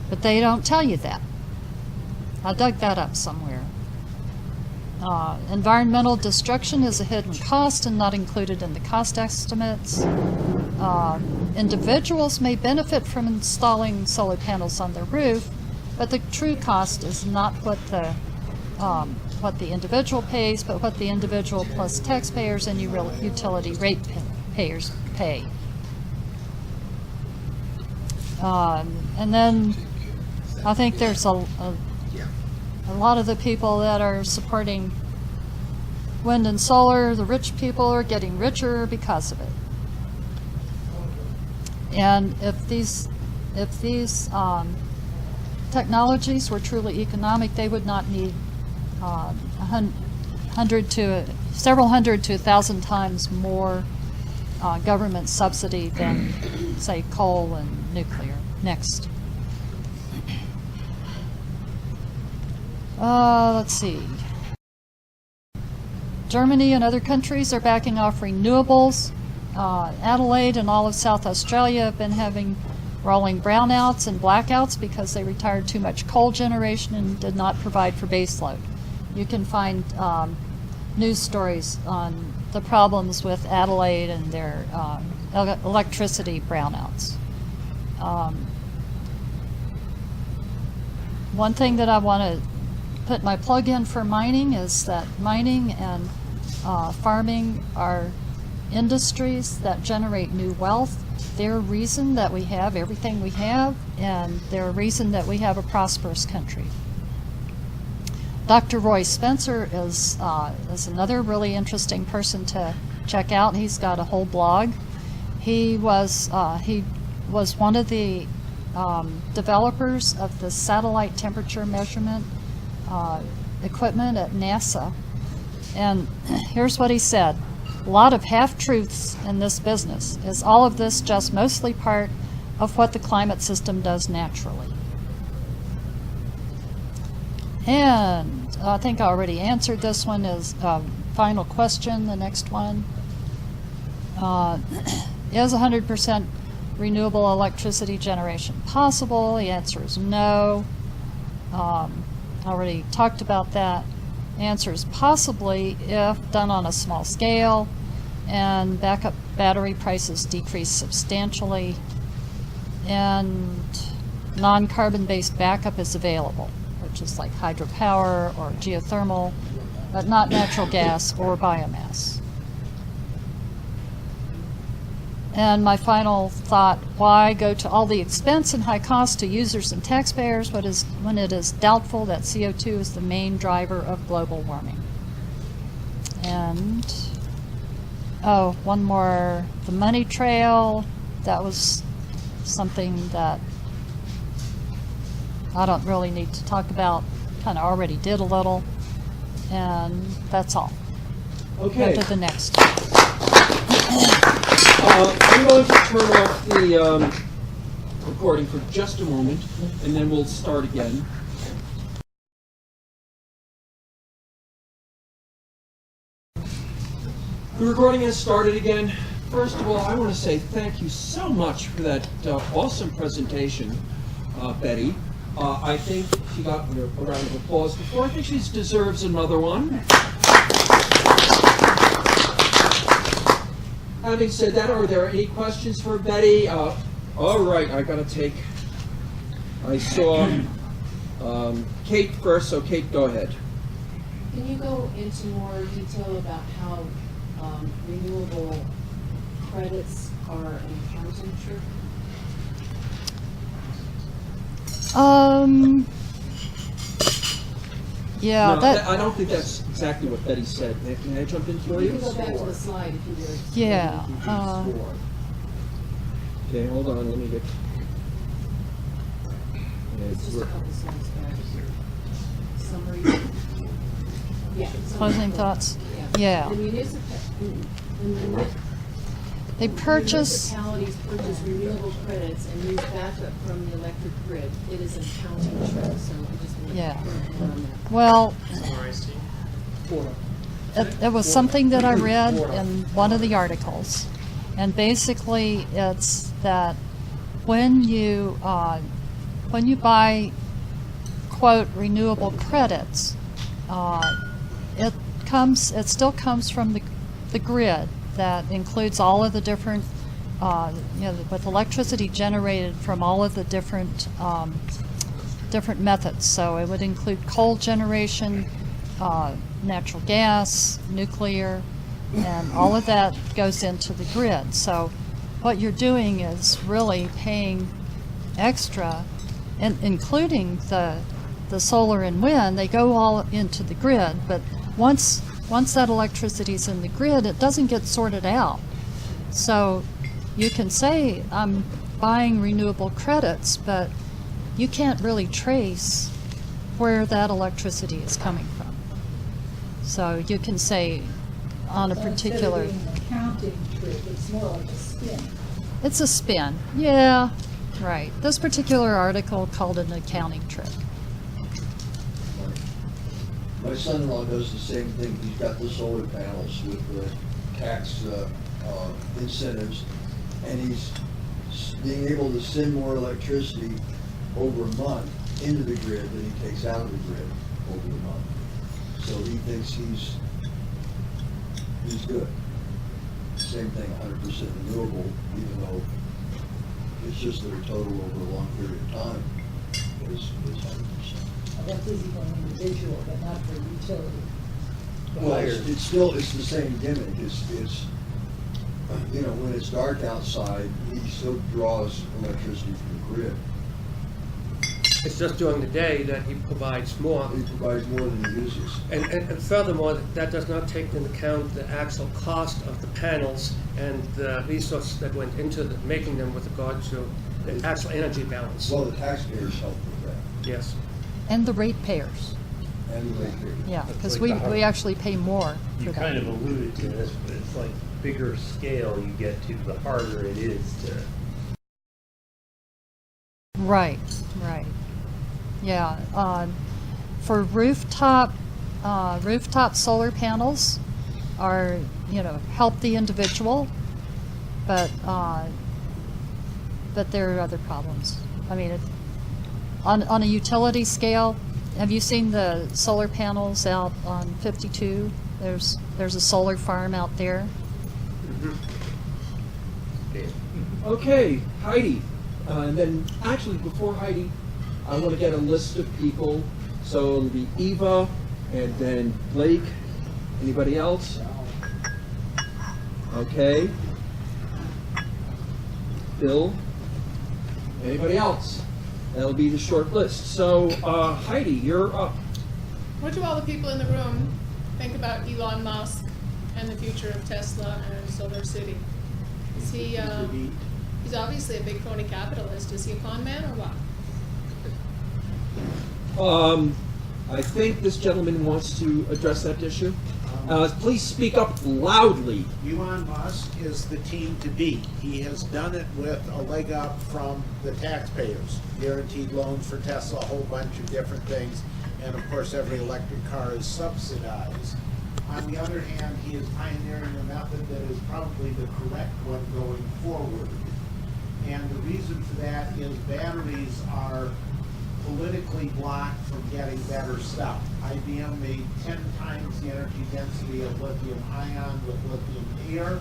But they don't tell you that. I dug that up somewhere. Environmental destruction is a hidden cost and not included in the cost estimates. Individuals may benefit from installing solar panels on their roof, but the true cost is not what the individual pays, but what the individual plus taxpayers and utility rate payers pay. And then I think there's a lot of the people that are supporting wind and solar, the rich people are getting richer because of it. And if these technologies were truly economic, they would not need several hundred to 1,000 times more government subsidy than, say, coal and nuclear. Next. Let's see. Germany and other countries are backing off renewables. Adelaide and all of South Australia have been having rolling brownouts and blackouts because they retired too much coal generation and did not provide for baseload. You can find news stories on the problems with Adelaide and their electricity brownouts. One thing that I want to put my plug in for mining is that mining and farming are industries that generate new wealth. They're a reason that we have everything we have, and they're a reason that we have a prosperous country. Dr. Roy Spencer is another really interesting person to check out. He's got a whole blog. He was one of the developers of the satellite temperature measurement equipment at NASA. And here's what he said. A lot of half-truths in this business. Is all of this just mostly part of what the climate system does naturally? And I think I already answered this one as final question, the next one. Is 100% renewable electricity generation possible? The answer is no. I already talked about that. The answer is possibly if done on a small scale and backup battery prices decrease substantially and non-carbon based backup is available, which is like hydropower or geothermal, but not natural gas or biomass. And my final thought, why go to all the expense and high cost to users and taxpayers when it is doubtful that CO2 is the main driver of global warming? And, one more, the money trail, that was something that I don't really need to talk about, kind of already did a little, and that's all.
Okay.
Go to the next.
I'm going to turn off the recording for just a moment, and then we'll start again. The recording has started again. First of all, I want to say thank you so much for that awesome presentation, Betty. I think she got a round of applause before. I think she deserves another one. Having said that, are there any questions for Betty? All right, I saw Kate first, so Kate, go ahead.
Can you go into more detail about how renewable credits are an accounting trick?
Yeah,
No,
that.
I don't think that's exactly what Betty said. Can I jump in for
You
you?
can go back to the slide if you would.
Yeah.
Okay, hold on, let me get...
It's just a couple slides back. Summary. Yeah.
Closing thoughts? Yeah.
The
They purchase.
municipalities purchase renewable credits and use backup from the electric grid. It is an accounting trick, so I just want to
Yeah.
clarify on that.
Well, it was something that I read in one of the articles, and basically it's that when you buy quote renewable credits, it still comes from the grid that includes all of the different with electricity generated from all of the different methods. So it would include coal generation, natural gas, nuclear, and all of that goes into the grid. So what you're doing is really paying extra, and including the solar and wind. They go all into the grid, but once that electricity is in the grid, it doesn't get sorted out. So you can say, I'm buying renewable credits, but you can't really trace where that electricity is coming from. So you can say on a particular...
Instead of being an accounting trick, it's more like a spin.
It's a spin. Yeah, right. This particular article called it an accounting trick.
My son-in-law does the same thing. He's got the solar panels with the tax incentives, and he's being able to send more electricity over a month into the grid than he takes out of the grid over the month. So he thinks he's good. Same thing, 100% renewable, even though it's just their total over a long period of time is 100%.
That's easy for an individual, but not for utility.
Well, it's still, it's the same gimmick. It's, when it's dark outside, he still draws electricity from the grid.
It's just during the day that he provides more.
He provides more than he uses.
And furthermore, that does not take into account the actual cost of the panels and the resources that went into making them with regard to the actual energy balance.
Well, the taxpayers help with that,
Yes.
And the ratepayers.
and the ratepayers.
Yeah, because
like
we
the
we actually pay more for
You
that.
kind of alluded to this, but it's like bigger scale you get to, the harder it is to.
Right. Yeah, for rooftop solar panels help the individual, but there are other problems. I mean, on a utility scale, have you seen the solar panels out on 52? There's a solar farm out there.
Okay, Heidi. And then, actually, before Heidi, I want to get a list of people. So it'll be Eva, and then Blake. Anybody else? Okay. Bill. Anybody else? That'll be the short list. So, Heidi, you're up.
What do all the people in the room think about Elon Musk and the future of Tesla and Solar City? Is he, he's obviously a big crony capitalist. Is he a con man or what?
I think this gentleman wants to address that issue. Please speak up loudly.
Elon Musk is the team to beat. He has done it with a leg up from the taxpayers. Guaranteed loans for Tesla, a whole bunch of different things, and of course every electric car is subsidized. On the other hand, he is pioneering a method that is probably the correct one going forward. And the reason for that is batteries are politically blocked from getting better stuff. IBM made 10 times the energy density of lithium ion with lithium air,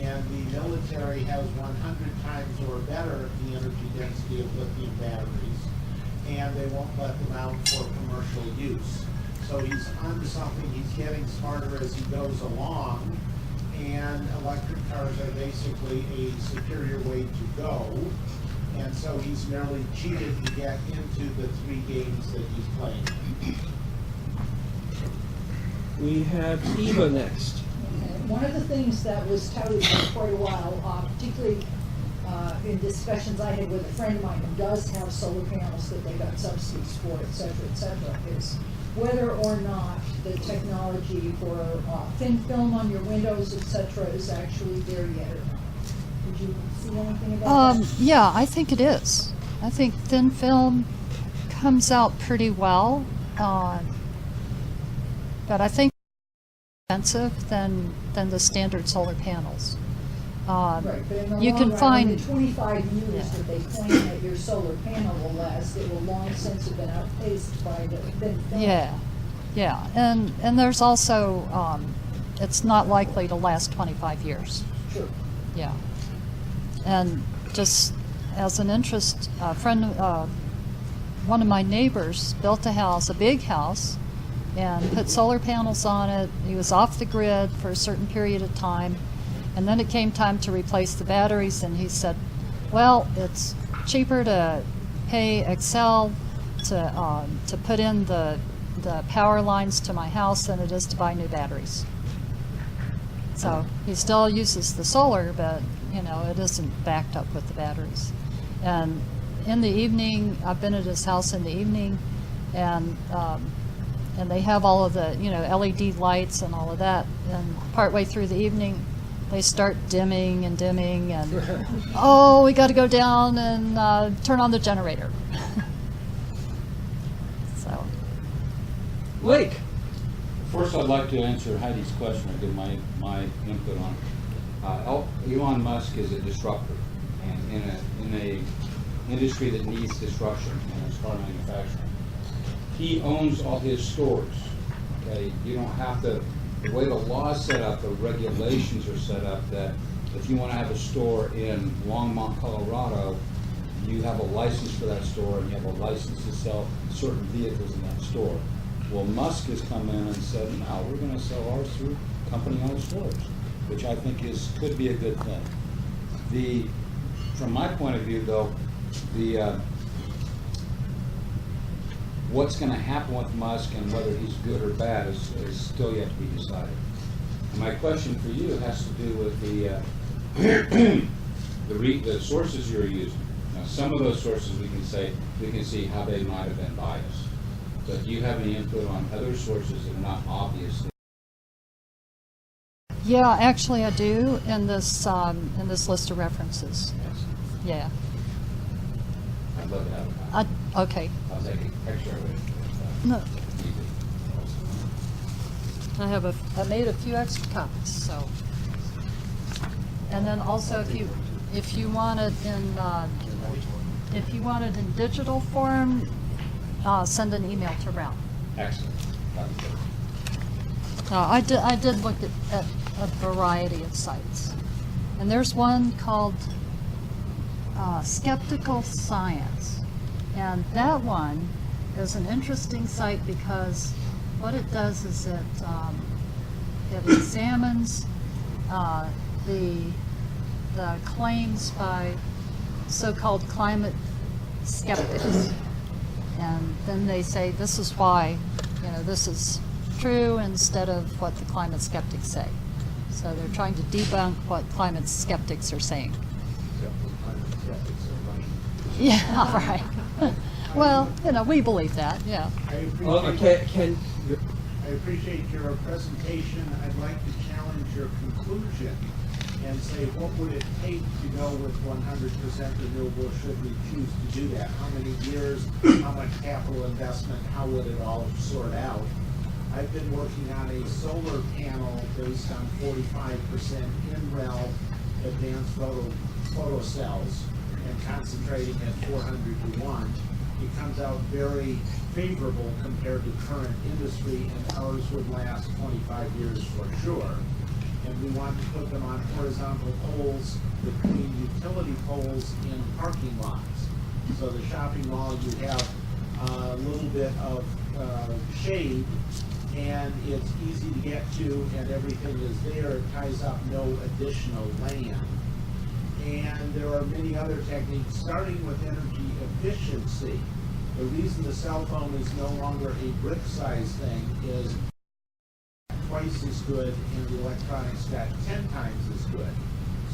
and the military has 100 times or better the energy density of lithium batteries, and they won't let them out for commercial use. So he's onto something. He's getting smarter as he goes along, and electric cars are basically a superior way to go. And so he's merely cheated to get into the 3 games that he's playing.
We have Eva next.
One of the things that was touted for quite a while, particularly in discussions I had with a friend of mine who does have solar panels that they got subsidies for, et cetera, is whether or not the technology for thin film on your windows, et cetera, is actually there yet or not. Did you see anything about that?
Yeah, I think it is. I think thin film comes out pretty well, but I think it's more expensive than the standard solar panels.
Right, but in the
You
long
can
run,
find
in the 25 years that they claim that your solar panel will last, it will long since have been outpaced by the thin film.
Yeah, and there's also it's not likely to last 25 years.
Sure.
Yeah, and just as an interest, one of my neighbors built a house, a big house, and put solar panels on it. He was off the grid for a certain period of time, and then it came time to replace the batteries, and he said, well, it's cheaper to pay Excel to put in the power lines to my house than it is to buy new batteries. So he still uses the solar, but it isn't backed up with the batteries. And in the evening, I've been at his house in the evening, and they have all of the LED lights and all of that. And partway through the evening, they start dimming, and oh, we got to go down and turn on the generator. So,
Lake.
First, I'd like to answer Heidi's question or give my input on it. Elon Musk is a disruptor, and in a industry that needs disruption, and it's car manufacturing. He owns all his stores. Okay, you don't have to. The way the law is set up, the regulations are set up that if you want to have a store in Longmont, Colorado, you have a license for that store, and you have a license to sell certain vehicles in that store. Well, Musk has come in and said, no, we're going to sell ours through company-owned stores, which I think could be a good thing. From my point of view, though, what's going to happen with Musk and whether he's good or bad is still yet to be decided. And my question for you has to do with the sources you're using. Now, some of those sources we can see how they might have been biased. But do you have any input on other sources that are not obvious?
yeah, actually I do in this list of references.
Yes.
Yeah.
I'd love to have a copy.
Okay.
I'll take a picture of it.
No. I made a few extra copies, so. And then also if you want it in digital form, send an email to Ralph.
Excellent. That'd be good.
I did look at a variety of sites, and there's one called Skeptical Science, and that one is an interesting site because what it does is it examines the claims by so-called climate skeptics, and then they say this is why this is true instead of what the climate skeptics say. So they're trying to debunk what climate skeptics are saying. Yeah, right. Well, we believe that, yeah.
I appreciate
Can
I appreciate your presentation. I'd like to challenge your conclusion and say, what would it take to go with 100% renewable should we choose to do that? How many years, how much capital investment, how would it all sort out? I've been working on a solar panel based on 45% NREL advanced photo cells and concentrating at 400 to 1. It comes out very favorable compared to current industry, and ours would last 25 years for sure. And we want to put them on horizontal poles between utility poles in parking lots. So the shopping mall, you have a little bit of shade, and it's easy to get to, and everything is there. It ties up no additional land. And there are many other techniques, starting with energy efficiency. The reason the cell phone is no longer a brick-sized thing is twice as good, and the electronics got 10 times as good.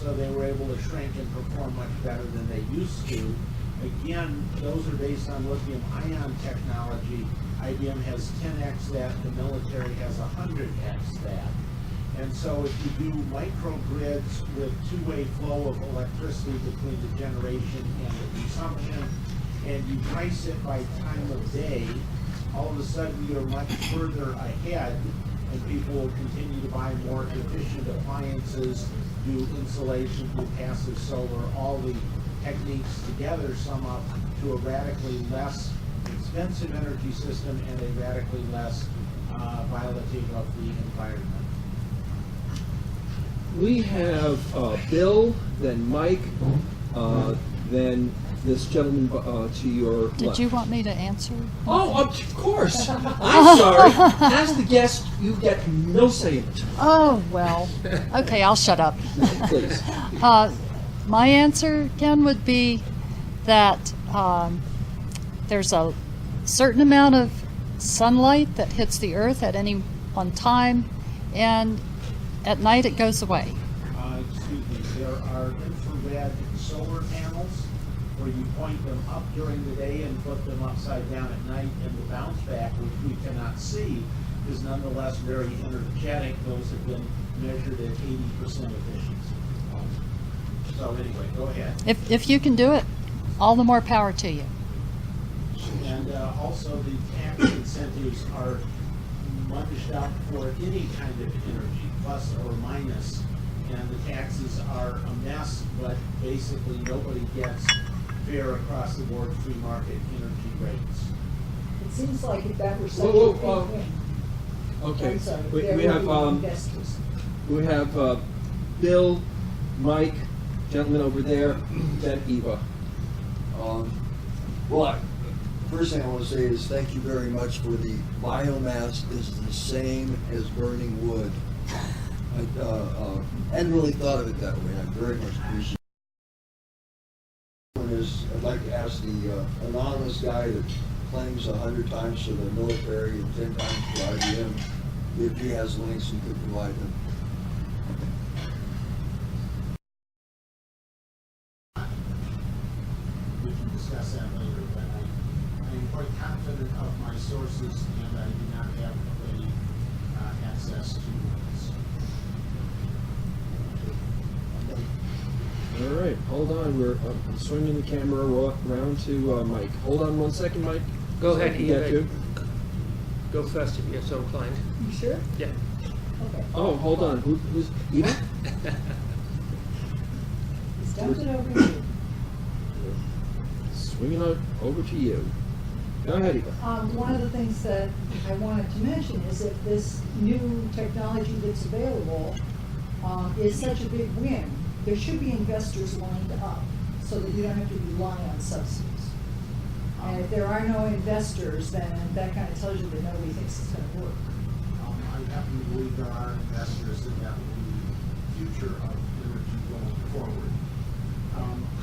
So they were able to shrink and perform much better than they used to. Again, those are based on lithium-ion technology. IBM has 10x that, the military has 100x that. And so if you do microgrids with two-way flow of electricity between the generation and the consumption, and you price it by time of day, all of a sudden you're much further ahead, and people will continue to buy more efficient appliances, do insulation, do passive solar. All the techniques together sum up to a radically less expensive energy system and a radically less violative of the environment.
We have Bill, then Mike, then this gentleman to your left.
Did you want me to answer?
Oh, of course. I'm sorry. As the guest, you get no say in it.
Oh, well, okay, I'll shut up.
Please.
My answer, Ken, would be that there's a certain amount of sunlight that hits the earth at any one time, and at night it goes away.
Excuse me, there are infrared solar panels where you point them up during the day and put them upside down at night, and the bounce back, which we cannot see, is nonetheless very energetic. Those have been measured at 80% efficiency. So anyway, go ahead.
If you can do it, all the more power to you.
And also the tax incentives are munched out for any kind of energy, plus or minus. And the taxes are a mess, but basically nobody gets fair across the board free market energy rates.
It seems like if that were such
Whoa,
a
whoa,
big win.
Okay.
I'm sorry,
We
there
have
would be investors.
we have Bill, Mike, gentleman over there, then Eva.
Well, first thing I want to say is thank you very much for the biomass is the same as burning wood. I hadn't really thought of it that way. I very much appreciate it. One is, I'd like to ask the anonymous guy that claims 100 times for the military and 10 times for IBM, if he has links, he could provide them.
We can discuss that later, but I am quite confident of my sources, and I do not have any access to this.
All right, hold on. We're swinging the camera around to Mike. Hold on 1 second, Mike.
Go
So I
ahead,
can get
Eva.
you.
Go first if you're so inclined.
You sure?
Yeah.
Okay.
Oh, hold on. Who's Eva?
He's dumped it over you.
Swinging it over to you. Go ahead, Eva.
One of the things that I wanted to mention is if this new technology that's available is such a big win, there should be investors lined up so that you don't have to rely on subsidies. And if there are no investors, then that kind of tells you that nobody thinks it's going to work.
I happen to believe there are investors that will be the future of energy going forward.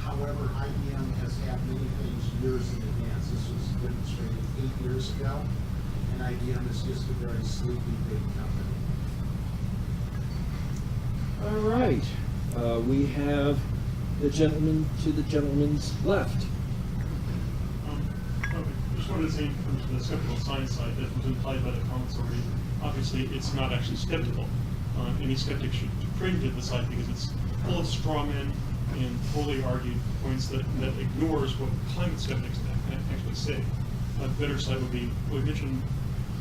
However, IBM has had many things years in advance. This was demonstrated 8 years ago, and IBM is just a very sleepy big company.
All right. We have the gentleman to the gentleman's left.
Okay. Just wanted to say, in terms of the skeptical science side, that was implied by the comments already. obviously it's not actually skeptical. Any skeptic should cringe at the site because it's full of straw men and poorly argued points that ignores what climate skeptics actually say. A better site would be, we mentioned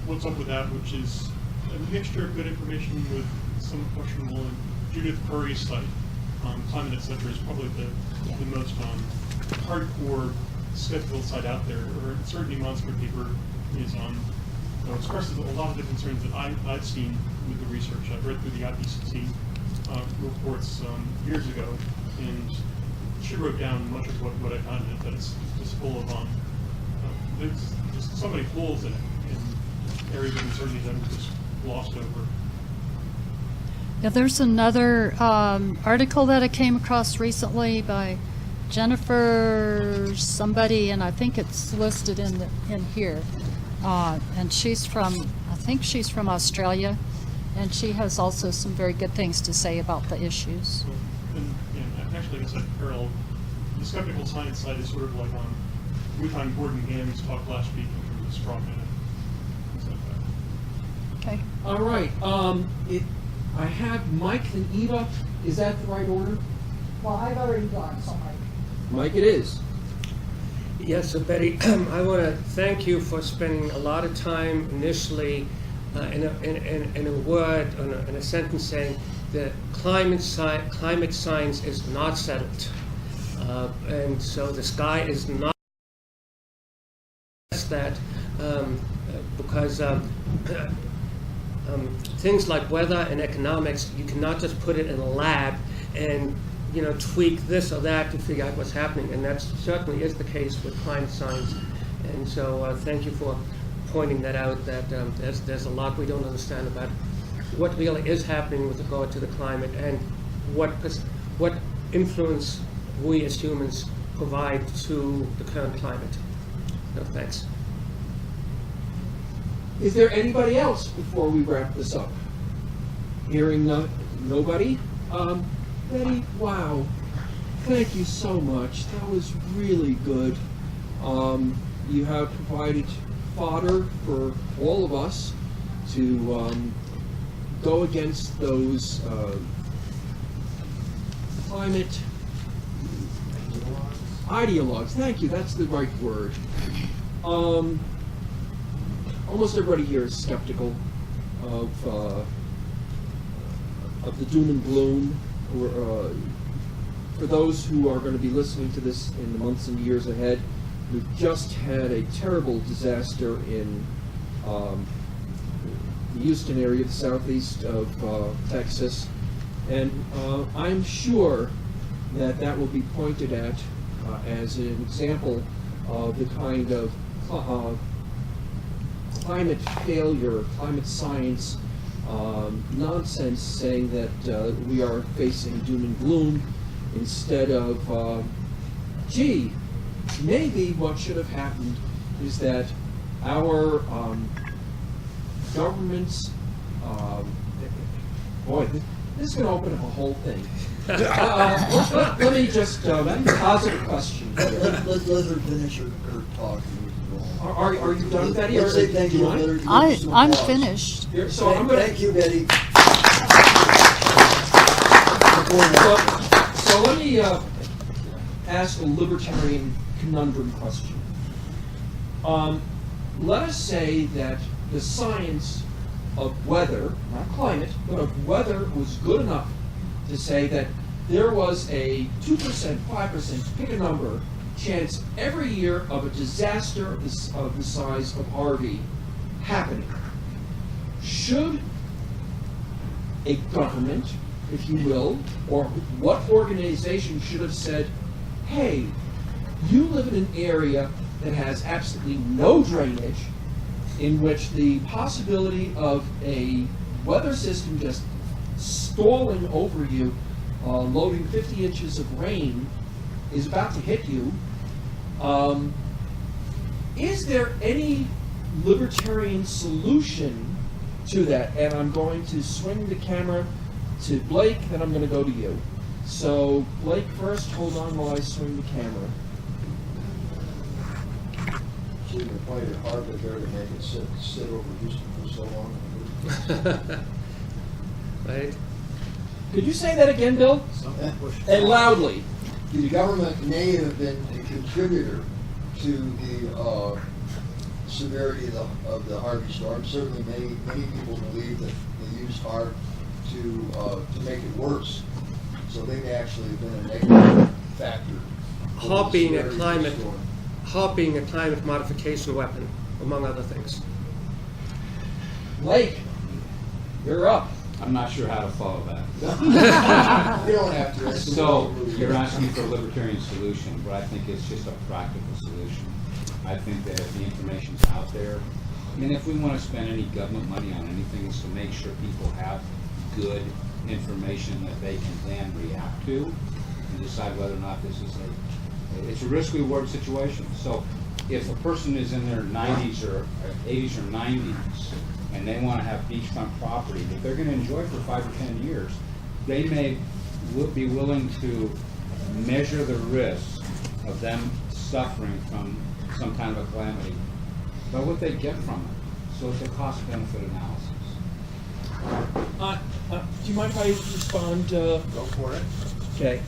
What's Up With That, which is a mixture of good information with some questionable, and Judith Curry's site, Climate Etc. is probably the most hardcore skeptical site out there, or certainly Monster paper is expresses a lot of the concerns that I've seen with the research. I've read through the IPCC reports years ago, and she wrote down much of what I found in it, that it's just full of there's just so many holes in it, in areas of uncertainty that we're just glossed over.
Yeah, there's another article that I came across recently by Jennifer somebody, and I think it's listed in here. And I think she's from Australia, and she has also some very good things to say about the issues.
So, and actually, I guess that parallel, the skeptical science side is sort of like we found Gordon Gamm's talk last week in terms of straw man and things like that.
Okay.
All right. I have Mike and Eva. Is that the right order?
Well, I've already gone, so
Mike, it is.
Yes, so Betty, I want to thank you for spending a lot of time initially in a sentence saying that climate science is not settled. And so the sky is not that because things like weather and economics, you cannot just put it in a lab and tweak this or that to figure out what's happening, and that certainly is the case with climate science. And so thank you for pointing that out, that there's a lot we don't understand about what really is happening with regard to the climate and what influence we as humans provide to the current climate. No, thanks.
Is there anybody else before we wrap this up? Hearing nobody? Betty, wow. Thank you so much. That was really good. You have provided fodder for all of us to go against those climate ideologues. Thank you. That's the right word. Almost everybody here is skeptical of the doom and gloom. For those who are going to be listening to this in the months and years ahead, we've just had a terrible disaster in the Houston area, the southeast of Texas, and I'm sure that will be pointed at as an example of the kind of climate failure, climate science nonsense, saying that we are facing doom and gloom instead of, gee, maybe what should have happened is that our governments, boy, this is going to open up a whole thing. Let me just posit a question.
Let her finish her talk.
Are you done, Betty?
Let's say thank you.
Do you
Let
mind?
her give some
I'm
applause.
finished.
Here, so I'm gonna,
Thank you, Betty.
so let me ask a libertarian conundrum question. Let us say that the science of weather, not climate, but of weather was good enough to say that there was a 2%, 5%, pick a number, chance every year of a disaster of the size of Harvey happening. Should a government, if you will, or what organization should have said, hey, you live in an area that has absolutely no drainage, in which the possibility of a weather system just stalling over you, loading 50 inches of rain, is about to hit you. Is there any libertarian solution to that? And I'm going to swing the camera to Blake, then I'm going to go to you. So Blake first, hold on while I swing the camera.
She's been quite hard there to make it sit over Houston for so long.
Right?
Could you say that again, Bill? And loudly.
The government may have been a contributor to the severity of the Harvey storm. Certainly, many people believe that they used HARP to make it worse. So they may actually have been a negative factor.
HARP being a climate modification weapon, among other things.
Blake, you're up.
I'm not sure how to follow that.
You don't have to.
So, you're asking for a libertarian solution, but I think it's just a practical solution. I think that if the information's out there, I mean, if we want to spend any government money on anything, it's to make sure people have good information that they can then react to and decide whether or not this is it's a risk-reward situation. So, if a person is in their 90s or 80s or 90s, and they want to have beachfront property that they're going to enjoy for 5 or 10 years, they may be willing to measure the risk of them suffering from some kind of a calamity by what they get from it. So it's a cost-benefit analysis.
Do you mind if I respond?
Go for it.
Okay.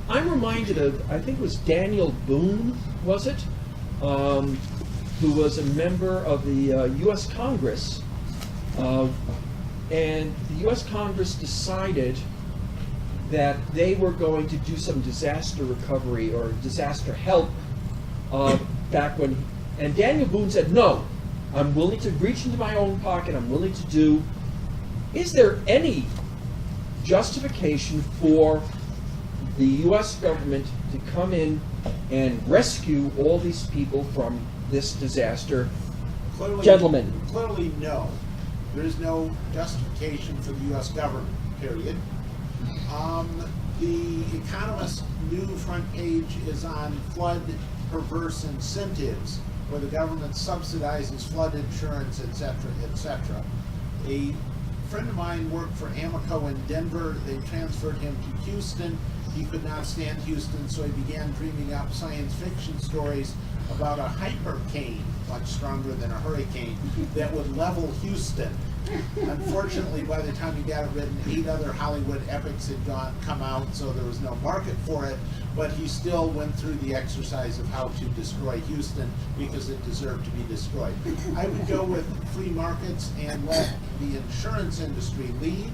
I'm reminded of, I think it was Daniel Boone, was it? Who was a member of the U.S. Congress. And the U.S. Congress decided that they were going to do some disaster recovery or disaster help back when, and Daniel Boone said, no, I'm willing to reach into my own pocket, I'm willing to do. Is there any justification for the U.S. government to come in and rescue all these people from this disaster? Gentlemen.
Clearly, no. There is no justification for the U.S. government, period. The Economist's new front page is on flood perverse incentives, where the government subsidizes flood insurance, et cetera, et cetera. A friend of mine worked for Amoco in Denver. They transferred him to Houston. He could not stand Houston, so he began dreaming up science fiction stories about a hypercane, much stronger than a hurricane, that would level Houston. Unfortunately, by the time he got it written, 8 other Hollywood epics had come out, so there was no market for it, but he still went through the exercise of how to destroy Houston because it deserved to be destroyed. I would go with free markets and let the insurance industry lead.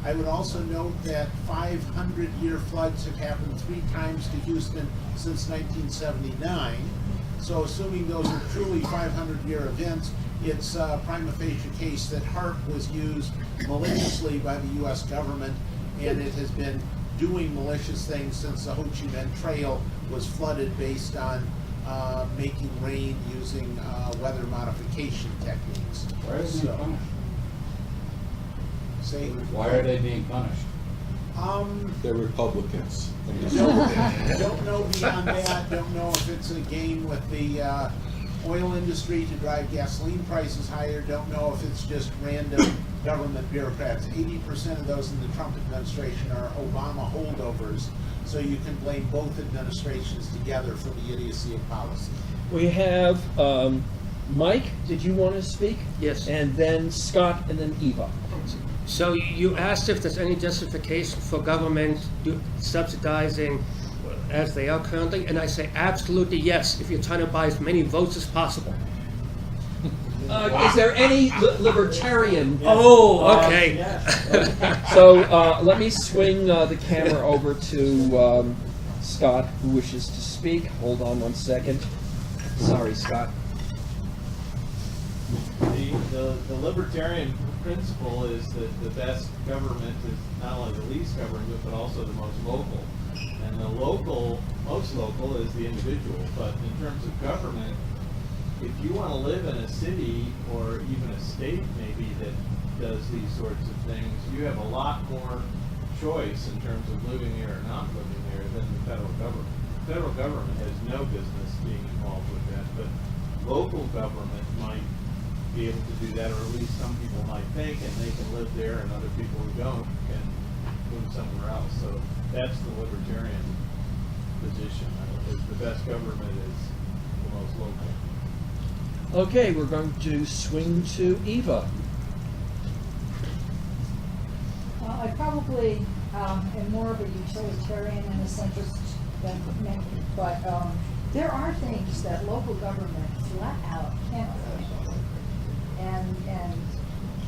I would also note that 500-year floods have happened 3 times to Houston since 1979. So assuming those are truly 500-year events, it's a prima facie case that HARP was used maliciously by the U.S. government, and it has been doing malicious things since the Ho Chi Minh Trail was flooded based on making rain using weather modification techniques.
Why are they being punished?
Say,
Why are they being punished?
They're Republicans.
don't know beyond that. Don't know if it's a game with the oil industry to drive gasoline prices higher. Don't know if it's just random government bureaucrats. 80% of those in the Trump administration are Obama holdovers, so you can blame both administrations together for the idiocy of policy.
We have Mike, did you want to speak?
Yes.
And then Scott, and then Eva.
So you asked if there's any justification for government subsidizing as they are currently, and I say absolutely yes, if you're trying to buy as many votes as possible.
Is there any libertarian?
Oh, okay.
So let me swing the camera over to Scott, who wishes to speak. Hold on one second. Sorry, Scott.
The libertarian principle is that the best government is not only the least government, but also the most local. And the most local is the individual. But in terms of government, if you want to live in a city or even a state maybe that does these sorts of things, you have a lot more choice in terms of living there or not living there than the federal government. The federal government has no business being involved with that, but local government might be able to do that, or at least some people might think, and they can live there, and other people who don't can move somewhere else. So that's the libertarian position. The best government is the most local.
Okay, we're going to swing to Eva.
I probably am more of a utilitarian and a centrist than many, but there are things that local government flat out can't handle, and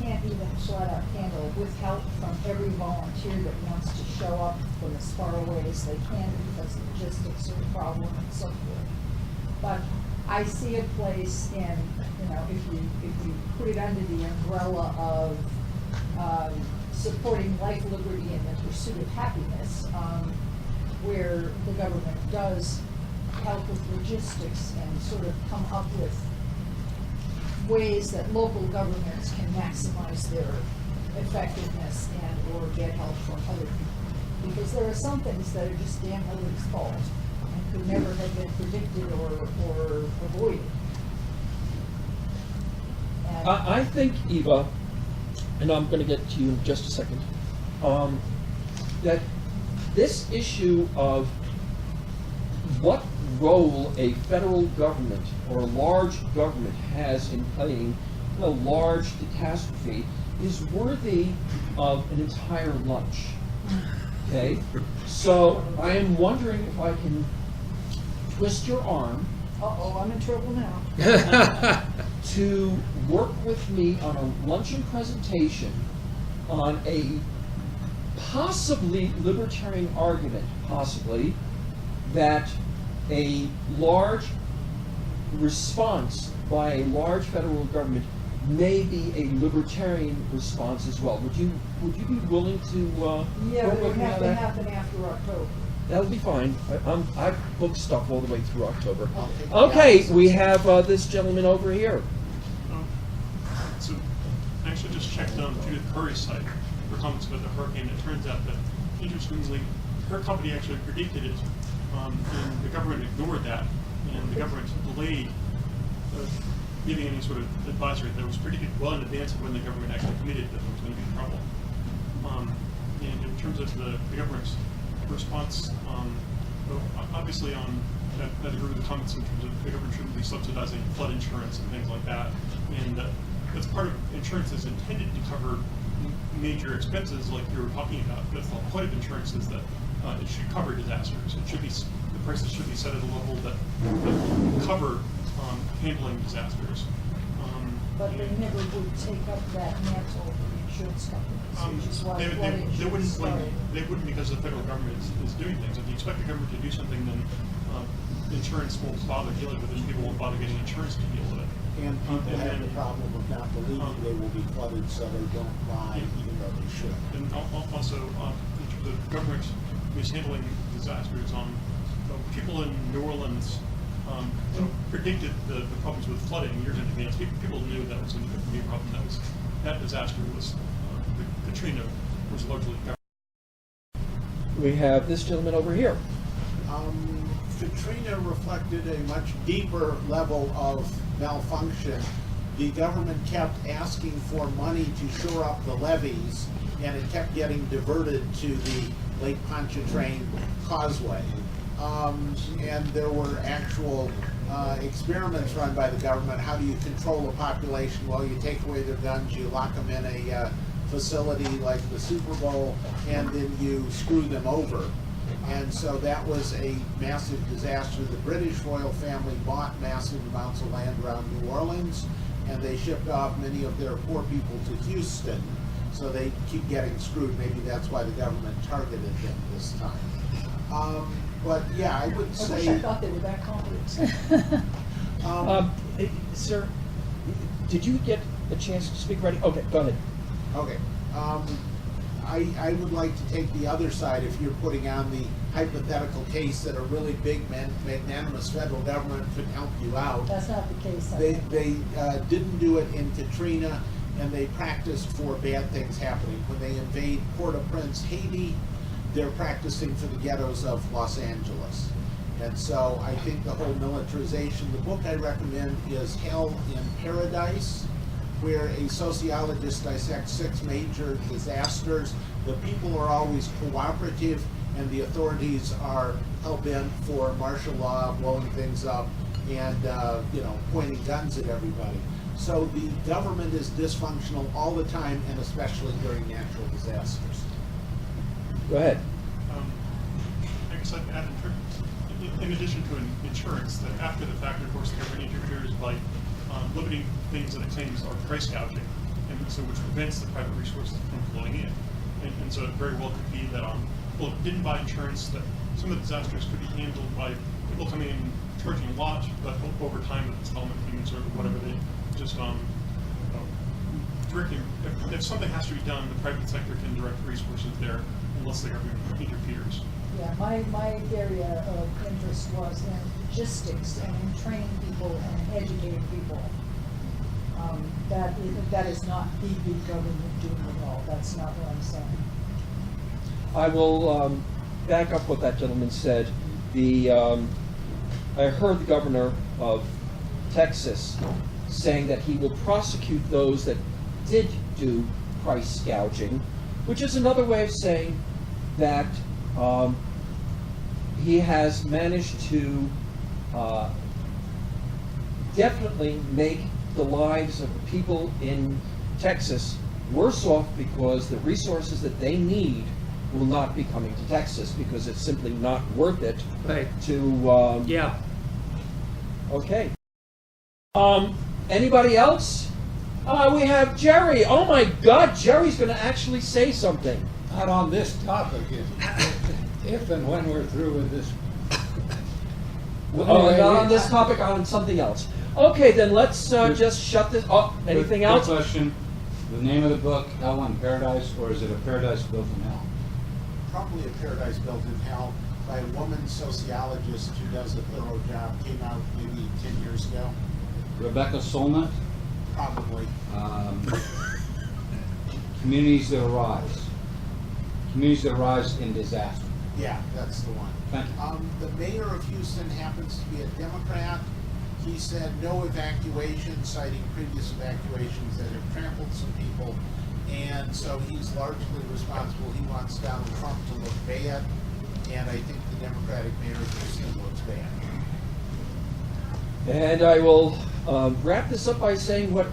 can't even flat out handle with help from every volunteer that wants to show up from as far away as they can because logistics are a problem and so forth. But I see a place in, if you put it under the umbrella of supporting life, liberty, and the pursuit of happiness, where the government does help with logistics and sort of come up with ways that local governments can maximize their effectiveness and or get help from other people. Because there are some things that are just damn nobody's fault and could never have been predicted or avoided. And
I think, Eva, and I'm going to get to you in just a second, that this issue of what role a federal government or a large government has in playing a large catastrophe is worthy of an entire lunch. Okay? So I am wondering if I can twist your arm
uh-oh, I'm in trouble now.
to work with me on a luncheon presentation on a possibly libertarian argument, possibly, that a large response by a large federal government may be a libertarian response as well. Would you be willing to
Yeah,
work
but it
with
would
me
have
on
to
that?
happen after October.
That'll be fine. I've booked stuff all the way through October.
Okay.
Okay, we have this gentleman over here.
So I actually just checked Judith Curry's site for comments about the hurricane. It turns out that, interestingly, her company actually predicted it, and the government ignored that, and the government delayed giving any sort of advisory that was predicted well in advance of when the government actually committed that there was going to be trouble. And in terms of the government's response, obviously I agree with the comments in terms of the government shouldn't be subsidizing flood insurance and things like that, and that's part of insurance is intended to cover major expenses like you were talking about. That's the point of insurance is that it should cover disasters. It should be, the prices should be set at a level that will cover handling disasters.
But they never would take up that mantle for the insurance companies, which is why flood insurance started.
They wouldn't because the federal government is doing things. If you expect the government to do something, then insurance won't bother dealing with it. People won't bother getting insurance to deal with it.
And people have the problem of not believing they will be flooded, so they don't buy even though they should.
And also, in terms of government mishandling disasters, people in New Orleans predicted the problems with flooding years in advance. People knew that was going to be a problem. That disaster was Katrina was largely government.
We have this gentleman over here.
Katrina reflected a much deeper level of malfunction. The government kept asking for money to shore up the levees, and it kept getting diverted to the Lake Pontchartrain Causeway. And there were actual experiments run by the government. How do you control the population? Well, you take away their guns, you lock them in a facility like the Super Bowl, and then you screw them over. And so that was a massive disaster. The British royal family bought massive amounts of land around New Orleans, and they shipped off many of their poor people to Houston. So they keep getting screwed. Maybe that's why the government targeted them this time. But yeah, I would say.
I wish I thought they were that confident.
Sir, did you get a chance to speak already? Okay, go ahead.
Okay. I would like to take the other side if you're putting on the hypothetical case that a really big magnanimous federal government could help you out.
That's not the case.
They didn't do it in Katrina, and they practiced for bad things happening. When they invade Port-au-Prince, Haiti, they're practicing for the ghettos of Los Angeles. And so I think the whole militarization, the book I recommend is Hell in Paradise, where a sociologist dissects 6 major disasters. The people are always cooperative, and the authorities are hell-bent for martial law, blowing things up, and pointing guns at everybody. So the government is dysfunctional all the time, and especially during natural disasters.
Go ahead.
I guess I'd add, in addition to insurance, that after the fact, of course, the government interferes by limiting things that it claims are price gouging, and so which prevents the private resources from flowing in. And so it very well could be that, well, if it didn't buy insurance, that some of the disasters could be handled by people coming in and charging a lot, but over time with installment payments or whatever, they just directing, if something has to be done, the private sector can direct resources there unless the government interferes.
Yeah, my area of interest was in logistics and in training people and educating people. That is not the big government doing it all. That's not what I'm saying.
I will back up what that gentleman said. I heard the governor of Texas saying that he will prosecute those that did do price gouging, which is another way of saying that he has managed to definitely make the lives of the people in Texas worse off because the resources that they need will not be coming to Texas because it's simply not worth it
Right.
to,
Yeah.
okay. Anybody else? We have Jerry. Oh my God, Jerry's going to actually say something.
Not on this topic, if and when we're through with this.
Not on this topic, on something else. Okay, then let's just shut this. Oh, anything
Good
else?
question. The name of the book, Hell on Paradise, or is it A Paradise Built in Hell?
Probably A Paradise Built in Hell by a woman sociologist who does a thorough job. Came out maybe 10 years ago.
Rebecca Solnit,
Probably.
Communities That Arise. Communities That Arise in Disaster.
Yeah, that's the one.
Thank you.
The mayor of Houston happens to be a Democrat. He said no evacuation, citing previous evacuations that have trampled some people. And so he's largely responsible. He wants Donald Trump to look bad. And I think the Democratic mayor of Houston looks bad.
And I will wrap this up by saying what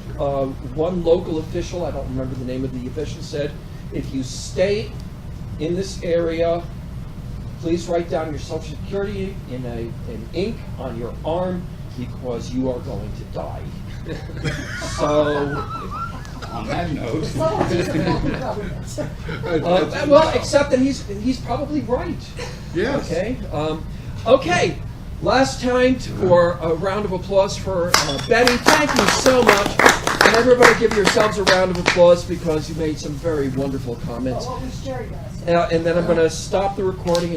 one local official, I don't remember the name of the official, said. If you stay in this area, please write down your Social Security in ink on your arm because you are going to die. So,
On that note.
well, except that he's probably right.
Yes.
Okay. Okay. Last time for a round of applause for Betty. Thank you so much. And everybody give yourselves a round of applause because you made some very wonderful comments.
What was Jerry going to say?
And then I'm going to stop the recording and